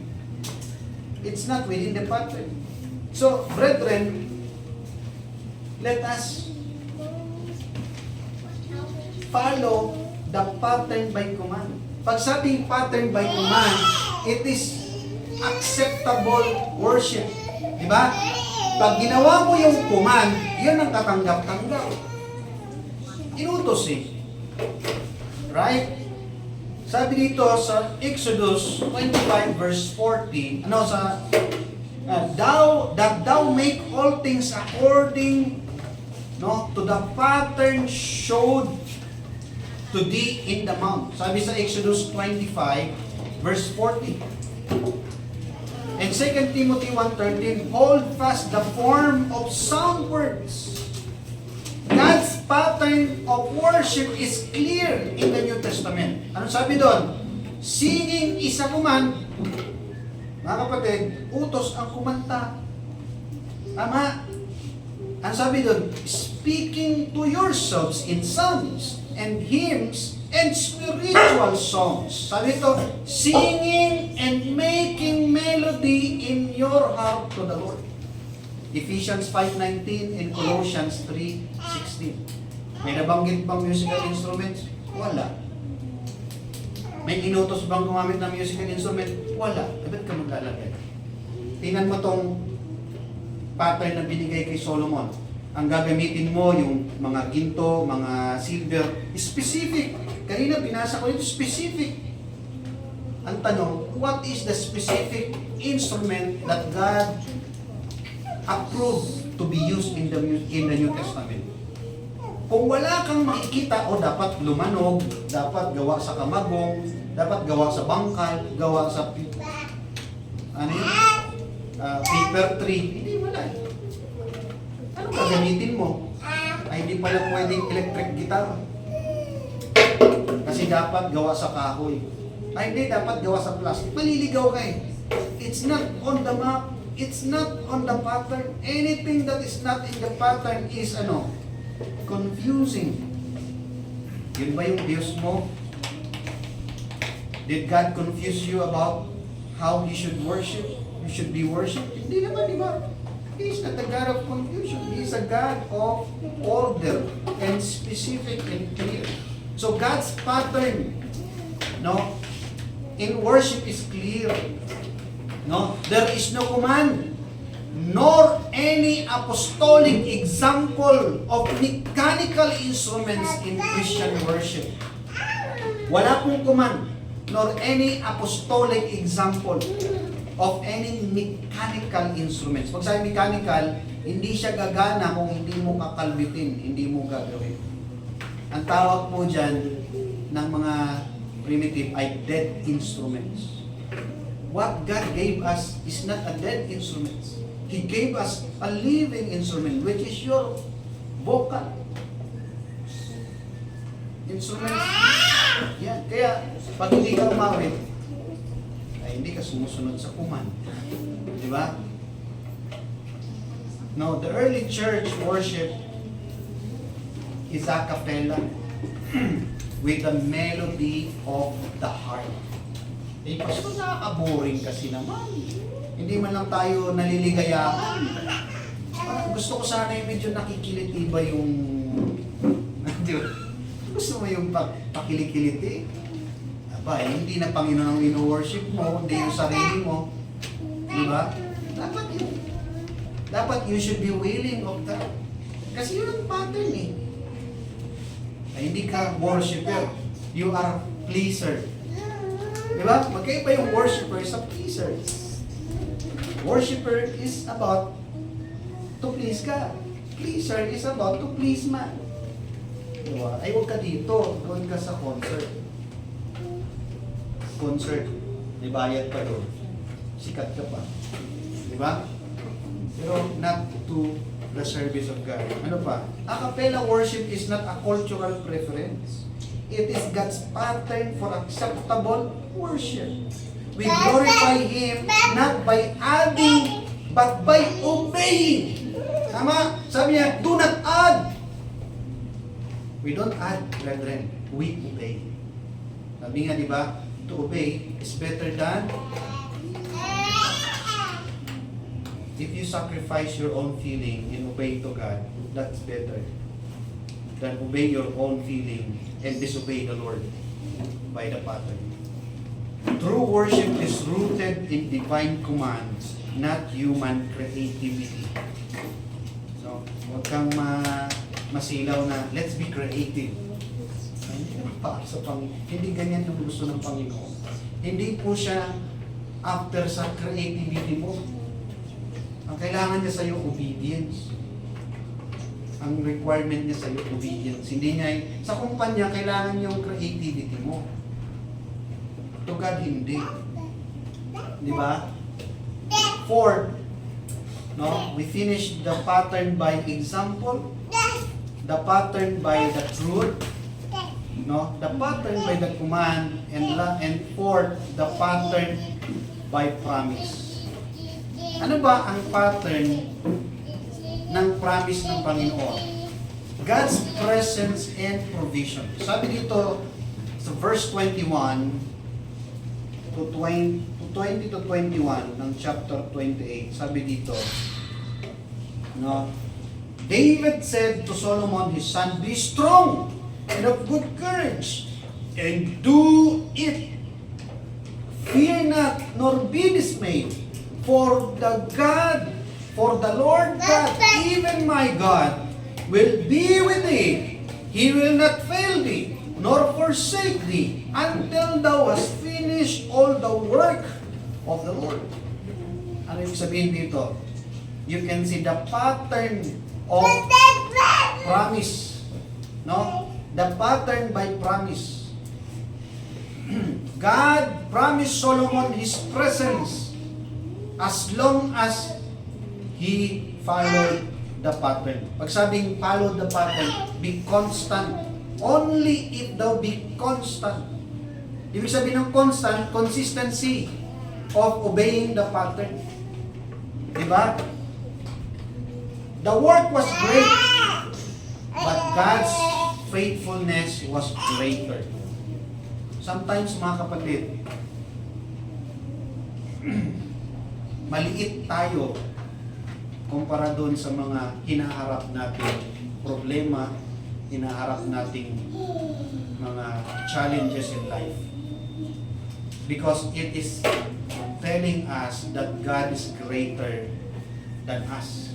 It's not within the pattern. So, brethren, let us follow the pattern by command. Pag sabing pattern by command, it is acceptable worship. Diba? Pag ginawa mo yung command, yun ang katanggap-tanggap. Inutos eh. Right? Sabi dito sa Exodus 25 verse 40, that thou make all things according to the pattern showed to thee in the mount. Sabi sa Exodus 25 verse 40. And 2 Timothy 1:13, hold fast the form of sound words. God's pattern of worship is clear in the New Testament. Ano sabi doon? Singing is a command. Mga kapatid, utos ang kumanta. Tama? Ang sabi doon, speaking to yourselves in psalms and hymns and spiritual songs. Sabi ito, singing and making melody in your heart to the Lord. Ephesians 5:19 and Colossians 3:16. May nabanggit bang musical instruments? Wala. May inutos bang gumamit ng musical instrument? Wala. Ba't ka maglalagay? Tingnan mo tong pattern na binigay kay Solomon. Ang gagamitin mo, yung mga ginto, mga silver, specific. Kanina binasa ko ito, specific. Ang tanong, what is the specific instrument that God approved to be used in the New Testament? Kung wala kang makikita, dapat lumanog, dapat gawa sa kamagong, dapat gawa sa bangkal, gawa sa paper tree, hindi wala. Ano gagamitin mo? Ay, hindi pala pwedeng electric guitar. Kasi dapat gawa sa kahoy. Ay, hindi, dapat gawa sa plastic. Maliligaw ka eh. It's not on the map. It's not on the pattern. Anything that is not in the pattern is confusing. Yun ba yung Diyos mo? Did God confuse you about how He should worship? You should be worshipped? Hindi naman, di ba? He is not a God of confusion. He is a God of order and specific and clear. So God's pattern, in worship is clear. There is no command, nor any apostolic example of mechanical instruments in Christian worship. Wala pong command, nor any apostolic example of any mechanical instruments. Pag sabi mechanical, hindi siya gagana kung hindi mo kakalbitin, hindi mo gagawin. Ang tawag po dyan ng mga primitive ay dead instruments. What God gave us is not a dead instrument. He gave us a living instrument, which is your vocal instrument. Yan. Kaya, pag hindi ka umawit, ay hindi ka sumusunod sa command. Di ba? No, the early church worship is a cappella with the melody of the heart. Eh, pastor, nakaka-boring kasi naman. Hindi man lang tayo naliligayahan. Gusto ko sana yung medyo nakikiliti ba yung... Di ba? Gusto mo yung pakilikiliti? Aba, eh, hindi na Panginoon ang ino-worship mo, hindi yung sarili mo. Di ba? Dapat you should be willing of that. Kasi yun ang pattern eh. Ay, hindi ka worshiper. You are pleaser. Di ba? Magkaiba yung worshiper sa pleaser. Worshiper is about to please God. Pleaser is about to please man. Di ba? Ay, huwag ka dito. Doon ka sa concert. Concert. May bayad pa doon. Sikat ka pa. Di ba? Pero not to the service of God. Ano pa? A cappella worship is not a cultural preference. It is God's pattern for acceptable worship. We glorify Him not by adding, but by obeying. Tama? Sabi niya, do not add. We don't add, brethren. We obey. Sabi nga, di ba? To obey is better than if you sacrifice your own feeling and obey to God, that's better than obey your own feeling and disobey the Lord by the pattern. True worship is rooted in divine commands, not human creativity. So, huwag kang masilaw na, let's be creative. Ay, hindi naman pa sa hindi ganyan yung gusto ng Panginoon. Hindi po siya after sa creativity mo. Ang kailangan niya sa iyo, obedience. Ang requirement niya sa iyo, obedience. Hindi niya, sa kumpanya, kailangan yung creativity mo. To God, hindi. Di ba? Fourth, no? We finish the pattern by example, the pattern by the truth, no? The pattern by the command, and fourth, the pattern by promise. Ano ba ang pattern ng promise ng Panginoon? God's presence and provision. Sabi dito sa verse 21 to 20 to 21 ng chapter 28. Sabi dito, no? David said to Solomon his son, "Be strong and of good courage, and do it. Fear not, nor be dismayed. For the Lord God, even my God, will be with thee. He will not fail thee, nor forsake thee, until thou hast finished all the work of the Lord." Ano yung sabihin dito? You can see the pattern of promise. No? The pattern by promise. God promised Solomon His presence as long as he followed the pattern. Pag sabing follow the pattern, be constant. Only if thou be constant. Ibig sabihin ng constant, consistency of obeying the pattern. Diba? The work was great, but God's faithfulness was greater. Sometimes, mga kapatid, maliit tayo kumpara doon sa mga hinaharap nating problema, hinaharap nating mga challenges in life. Because it is telling us that God is greater than us.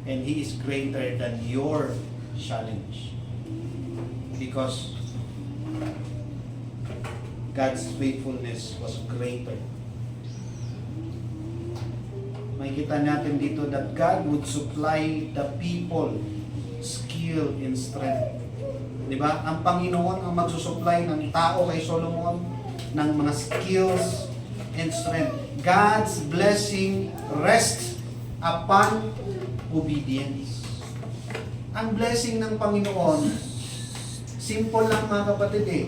And He is greater than your challenge. Because God's faithfulness was greater. Makikita natin dito that God would supply the people skill and strength. Diba? Ang Panginoon ang magsusupply ng tao kay Solomon ng mga skills and strength. God's blessing rests upon obedience. Ang blessing ng Panginoon, simple lang mga kapatid eh.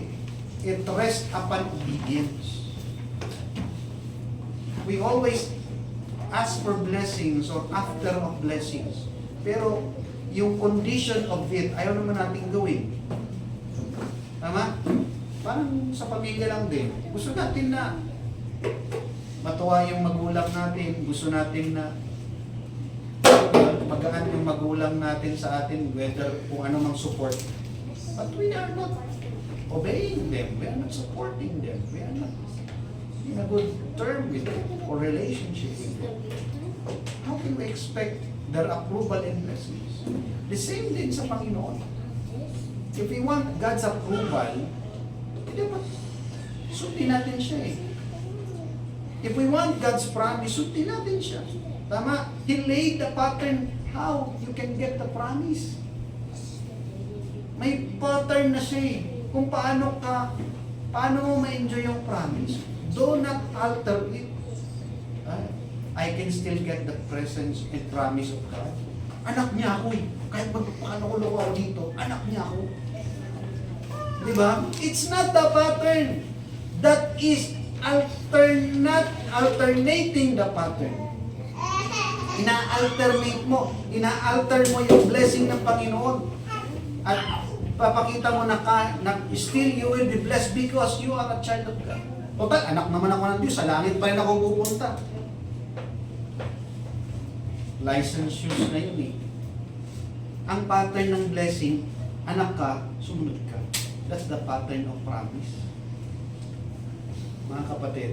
It rests upon obedience. We always ask for blessings or after of blessings. Pero yung condition of it, ayaw naman natin gawin. Tama? Parang sa pamilya lang din. Gusto natin na matuwa yung magulang natin. Gusto natin na magaan yung magulang natin sa atin, whether kung ano mang support. But we are not obeying them. We are not supporting them. We are not in a good term with them or relationship with them. How can we expect their approval and blessings? The same din sa Panginoon. If we want God's approval, dapat sundin natin siya eh. If we want God's promise, sundin natin siya. Tama? He laid the pattern how you can get the promise. May pattern na siya eh. Kung paano mo ma-enjoy yung promise. Do not alter it. I can still get the presence and promise of God. Anak niya ako eh. Kahit magpapakalakulo ako dito, anak niya ako. Diba? It's not the pattern. That is alternating the pattern. Ina-alternate mo. Ina-alter mo yung blessing ng Panginoon. At papakita mo na still you will be blessed because you are a child of God. Total, anak naman ako ng Diyos. Sa langit pa rin ako pupunta. License shoes na yun eh. Ang pattern ng blessing, anak ka, sumunod ka. That's the pattern of promise. Mga kapatid,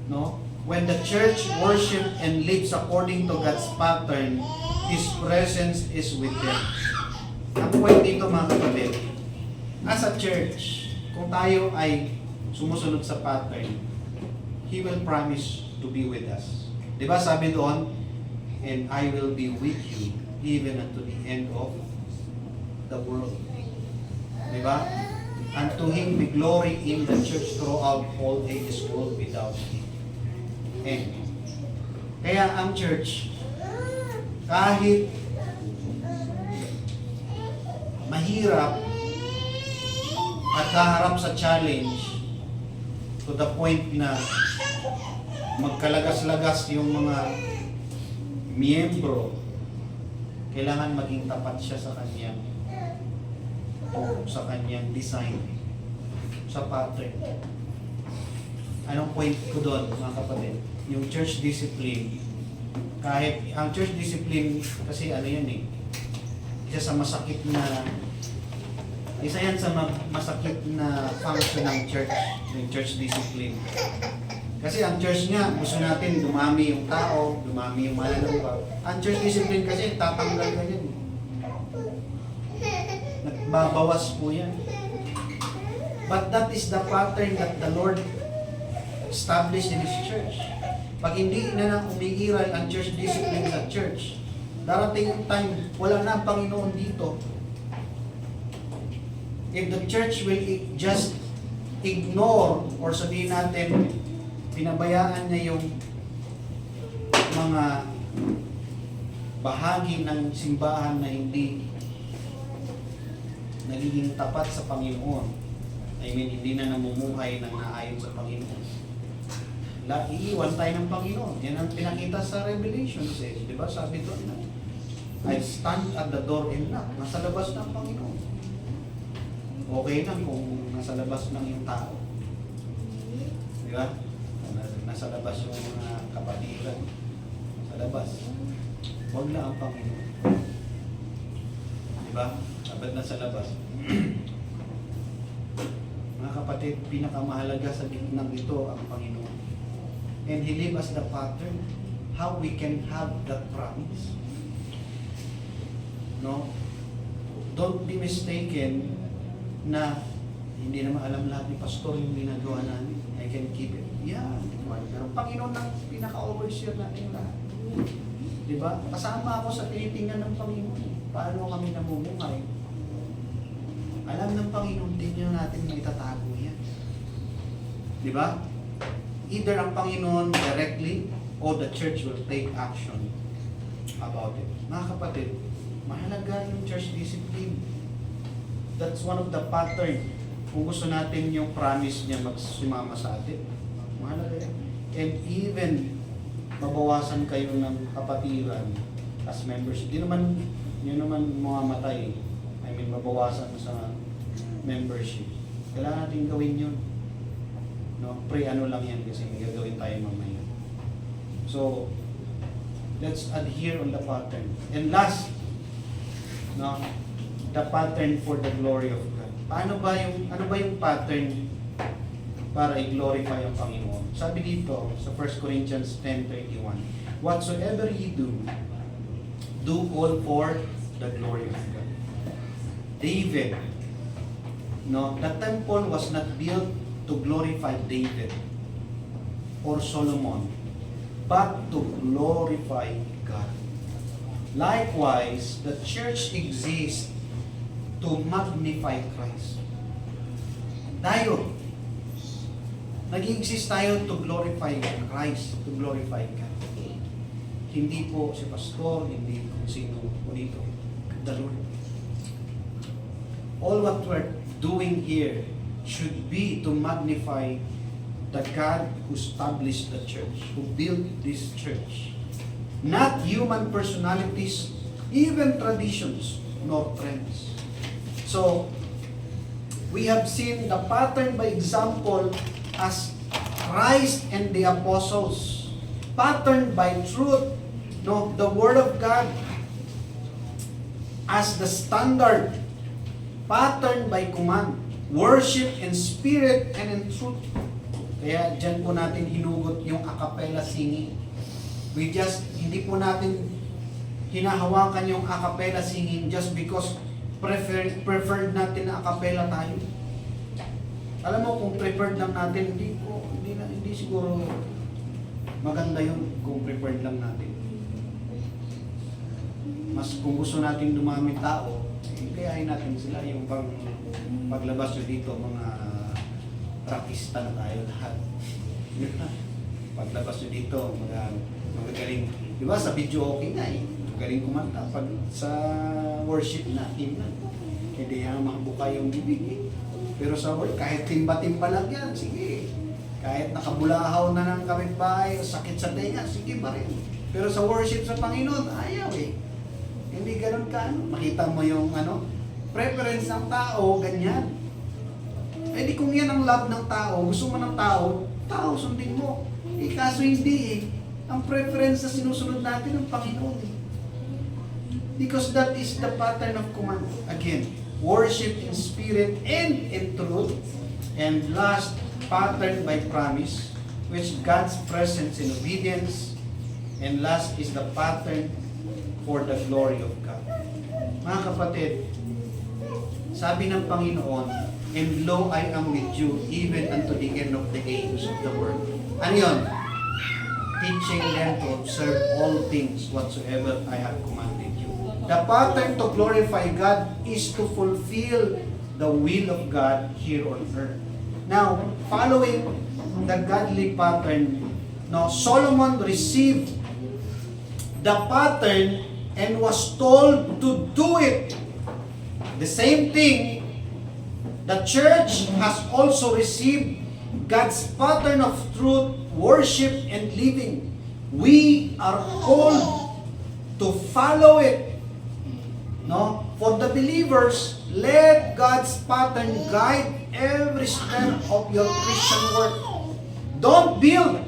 no? When the church worship and lives according to God's pattern, His presence is with them. Ang point dito mga kapatid, as a church, kung tayo ay sumusunod sa pattern, He will promise to be with us. Diba sabi doon, and I will be with you even unto the end of the world. Diba? Unto Him be glory in the church throughout all ages world without end. Kaya ang church, kahit mahirap at kaharap sa challenge to the point na magkalagas-lagas yung mga miyembro, kailangan maging tapat siya sa kanyang design, sa pattern. Anong point ko doon mga kapatid? Yung church discipline, kahit ang church discipline kasi ano yan eh, isa yan sa masakit na function ng church, yung church discipline. Kasi ang church nga, gusto natin dumami yung tao, dumami yung mananampaw. Ang church discipline kasi tatanggal ka yan. Nagbabawas po yan. But that is the pattern that the Lord established in His church. Pag hindi na nang umiiral ang church discipline sa church, darating yung time, wala na ang Panginoon dito. If the church will just ignore or sabihin natin, pinabayaan niya yung mga bahagi ng simbahan na hindi nagiging tapat sa Panginoon. I mean, hindi na namumuhay ng naayon sa Panginoon. Iiwan tayo ng Panginoon. Yan ang pinakita sa Revelation says. Diba? Sabi doon na, I stand at the door and knock. Nasa labas ng Panginoon. Okay lang kung nasa labas lang yung tao. Diba? Nasa labas yung mga kapatiran. Sa labas. Huwag na ang Panginoon. Diba? Dapat nasa labas. Mga kapatid, pinakamahalaga sa gitnang ito ang Panginoon. And He leave us the pattern how we can have that promise. No? Don't be mistaken na hindi naman alam lahat ni pastor yung ginagawa namin. I can keep it. Yeah, pero Panginoon ang pinaka-overseer natin lahat. Diba? Kasama ako sa tinitingnan ng Panginoon. Paano kami namumuhay? Alam ng Panginoon, din nyo natin may itatago yan. Diba? Either ang Panginoon directly or the church will take action about it. Mga kapatid, mahalaga yung church discipline. That's one of the pattern. Kung gusto natin yung promise niya magsumama sa atin, mahalaga yan. And even mabawasan kayo ng kapatiran as members. Hindi naman, yun naman mamamatay. I mean, mabawasan sa membership. Kailangan natin gawin yun. No? Pre-ano lang yan kasi may gagawin tayo mamaya. So, let's adhere on the pattern. And last, no, the pattern for the glory of God. Ano ba yung pattern para i-glorify ang Panginoon? Sabi dito sa 1 Corinthians 10:31, whatsoever ye do all for the glory of God. David, no, the temple was not built to glorify David or Solomon, but to glorify God. Likewise, the church exists to magnify Christ. Tayo, nag-exist tayo to glorify Christ, to glorify God. Hindi po si pastor, hindi kung sino po dito. The Lord. All what we're doing here should be to magnify the God who established the church, who built this church. Not human personalities, even traditions, nor trends. So, we have seen the pattern by example as Christ and the apostles. Pattern by truth, no, the Word of God as the standard. Pattern by command. Worship in spirit and in truth. Kaya dyan po natin hinugot yung a cappella singing. Hindi po natin hinahawakan yung a cappella singing just because preferred natin na a cappella tayo. Alam mo, kung preferred lang natin, hindi siguro maganda yun kung preferred lang natin. Mas kung gusto natin dumami tao, kayahin natin sila yung paglabas nyo dito, mga rakista na tayo lahat. Paglabas nyo dito, magagaling. Di ba sa video okay nga eh. Magaling kumanta. Pag sa worship na, hymn na. Hindi yan makabuka yung bibig eh. Pero sa worship, kahit timba-timba lang yan, sige. Kahit nakabulahaw na ng kapitbahay, sakit sa tenga, sige pa rin. Pero sa worship sa Panginoon, ayaw eh. Hindi ganun ka. Makita mo yung preference ng tao, ganyan. Eh di kung yan ang love ng tao, gusto mo ng tao sundin mo. Eh kaso hindi eh. Ang preference na sinusunod natin ng Panginoon eh. Because that is the pattern of command. Again, worship in spirit and in truth. And last, pattern by promise, which God's presence in obedience. And last is the pattern for the glory of God. Mga kapatid, sabi ng Panginoon, and lo, I am with you even unto the end of the age of the world. Ano yun? Teaching them to observe all things whatsoever I have commanded you. The pattern to glorify God is to fulfill the will of God here on earth. Now, following the godly pattern, Solomon received the pattern and was told to do it. The same thing, the church has also received God's pattern of truth, worship, and living. We are called to follow it. For the believers, let God's pattern guide every step of your Christian work. Don't build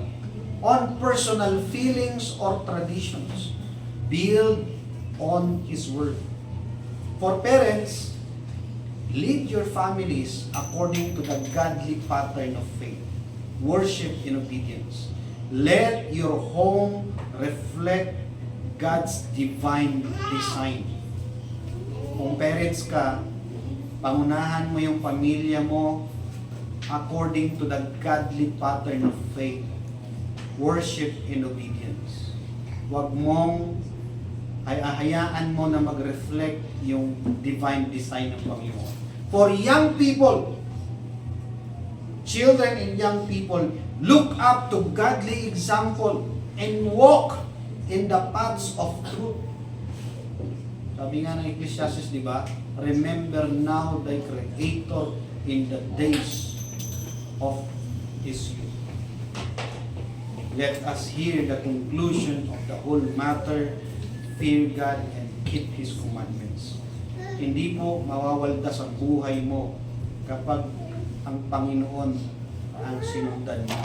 on personal feelings or traditions. Build on His Word. For parents, lead your families according to the godly pattern of faith, worship in obedience. Let your home reflect God's divine design. Kung parents ka, pangunahan mo yung pamilya mo according to the godly pattern of faith, worship in obedience. Huwag mong hayaan mo na mag-reflect yung divine design ng Panginoon. For young people, children and young people, look up to godly example and walk in the paths of truth. Sabi nga ng Ecclesiastes, di ba? Remember now thy Creator in the days of His youth. Let us hear the conclusion of the whole matter. Fear God and keep His commandments. Hindi po mawawaldas ang buhay mo kapag ang Panginoon ang sinundan mo.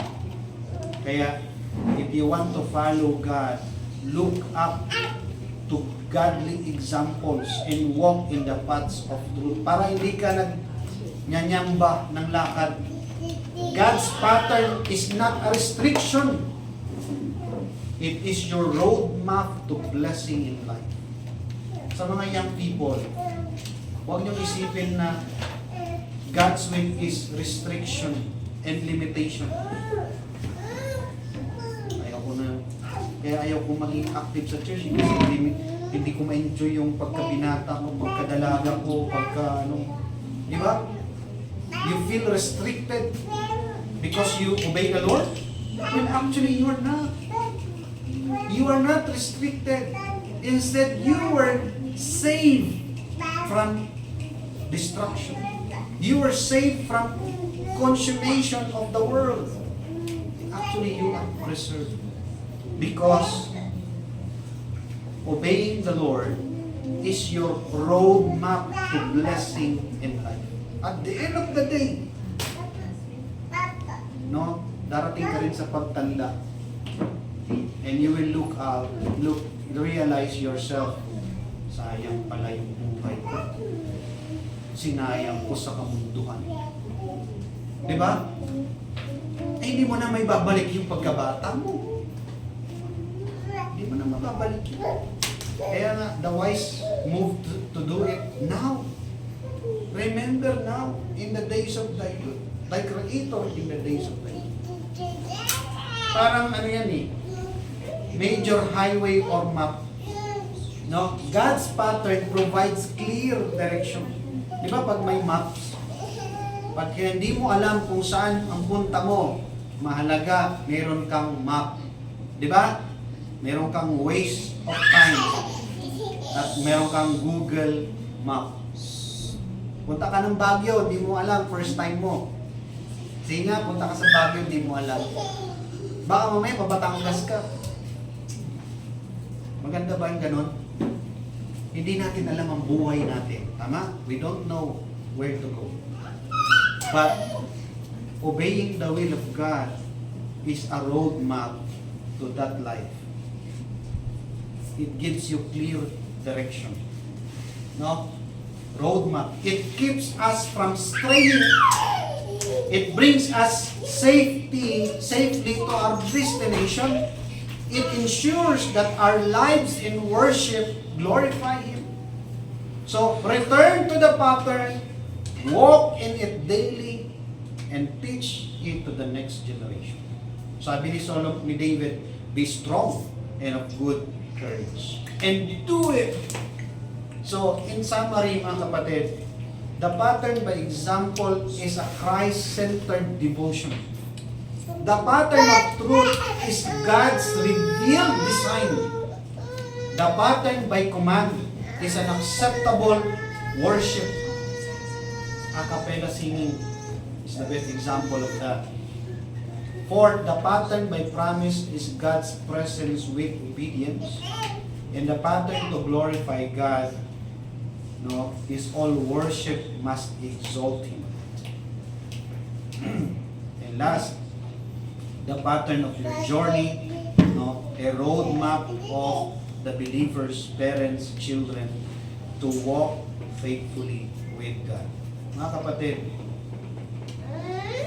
Kaya, if you want to follow God, look up to godly examples and walk in the paths of truth. Para hindi ka nagnyanyamba ng lakad. God's pattern is not a restriction. It is your roadmap to blessing in life. Sa mga young people, huwag niyong isipin na God's will is restriction and limitation. Kaya ayaw ko maging active sa church kasi hindi ko ma-enjoy yung pagkabinata ko, pagkadalaga ko, di ba? You feel restricted because you obey the Lord? When actually you are not. You are not restricted. Instead, you were saved from destruction. You were saved from consummation of the world. Actually, you are preserved. Because obeying the Lord is your roadmap to blessing in life. At the end of the day, no, darating ka rin sa pagtanda. And you will realize yourself, sayang pala yung buhay ko. Sinayang ko sa kamunduhan. Diba? Eh, hindi mo na may babalik yung pagkabata mo. Hindi mo na mababalik yun. Kaya nga, the wise move to do it now. Remember now, in the days of thy youth, thy Creator in the days of thy youth. Parang ano yan eh, major highway or map. No? God's pattern provides clear direction. Di ba pag may maps, pag hindi mo alam kung saan ang punta mo, mahalaga, meron kang map. Di ba? Meron kang waste of time. At meron kang Google Maps. Punta ka ng Baguio, di mo alam, first time mo. Sige nga, punta ka sa Baguio, di mo alam. Baka mamaya, Batangas ka. Maganda ba yung ganun? Hindi natin alam ang buhay natin. Tama? We don't know where to go. But obeying the will of God is a roadmap to that life. It gives you clear direction. No? Roadmap. It keeps us from straying. It brings us safely to our destination. It ensures that our lives in worship glorify Him. So, return to the pattern, walk in it daily, and teach it to the next generation. Sabi ni David, be strong and of good courage. And do it. So, in summary mga kapatid, the pattern by example is a Christ-centered devotion. The pattern of truth is God's revealed design. The pattern by command is an acceptable worship. A cappella singing is the best example of that. For the pattern by promise is God's presence with obedience. And the pattern to glorify God, no, is all worship must exalt Him. And last, the pattern of your journey, no, a roadmap of the believers, parents, children, to walk faithfully with God. Mga kapatid,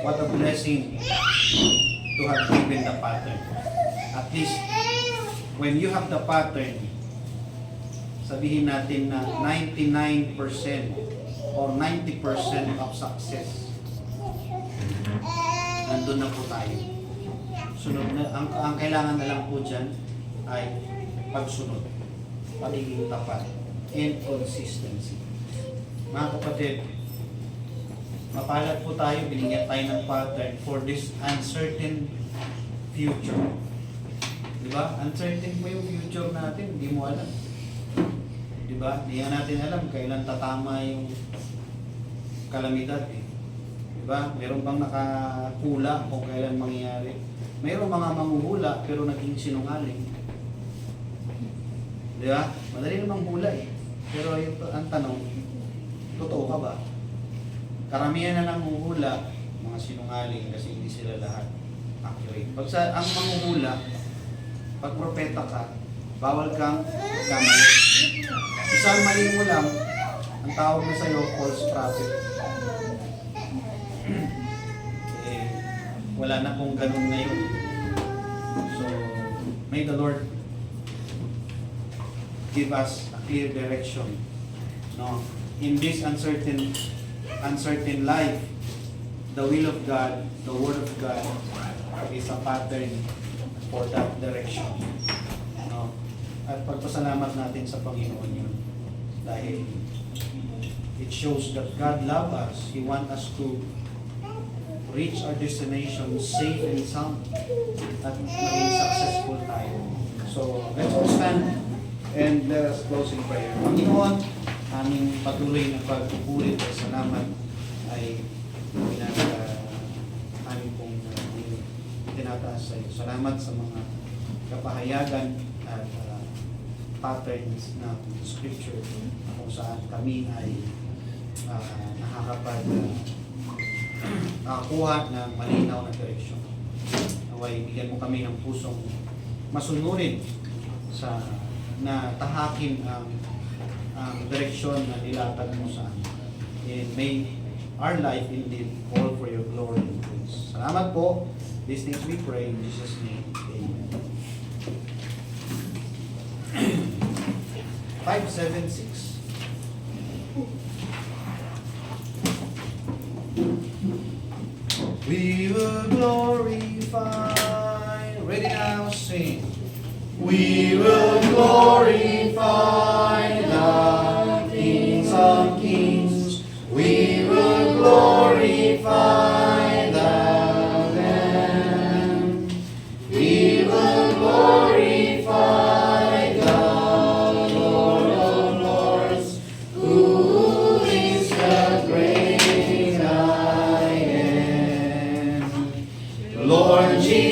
what a blessing to have given the pattern. At least, when you have the pattern, sabihin natin na 99% or 90% of success, nandun na po tayo. Sunod na, ang kailangan na lang po dyan ay pagsunod, pagiging tapat, and consistency. Mga kapatid, mapalad po tayo, binigyan tayo ng pattern for this uncertain future. Diba? Uncertain po yung future natin, hindi mo alam. Diba? Hindi natin alam kailan tatama yung kalamidad eh. Diba? Meron bang nakakula kung kailan mangyayari? Mayroong mga manghuhula pero naging sinungaling. Diba? Madali namang hula eh. Pero yung, ang tanong, totoo ka ba? Karamihan na nanghuhula mga sinungaling kasi hindi sila lahat accurate. Pag ang manghuhula, pag propeta ka, bawal kang magkamali. Isang mali mo lang, ang tawag na sa'yo, false prophet. Wala na pong ganun ngayon. So, may the Lord give us a clear direction. No? In this uncertain life, the will of God, the Word of God is a pattern for that direction. No? At pagpasalamat natin sa Panginoon yun. Dahil it shows that God loves us. He wants us to reach our destination safe and sound at maging successful tayo. So, let's all stand and let us close in prayer. Panginoon, aming patuloy na pagpupulit at salamat ay aming pong tinataas sa iyo. Salamat sa mga kapahayagan at patterns ng Scripture kung saan kami ay nakakuha ng malinaw na direksyon. Naway, bigyan mo kami ng pusong masunurin sa na tahakin ang direksyon na nilatag mo sa amin. And may our life indeed all for your glory and praise. Salamat po. These things we pray in Jesus' name. Amen. 576. We will glorify. Ready now, sing. We will glorify the King of Kings. We will glorify the Lamb. We will glorify the Lord of Lords, who is the great I am. Lord Jesus.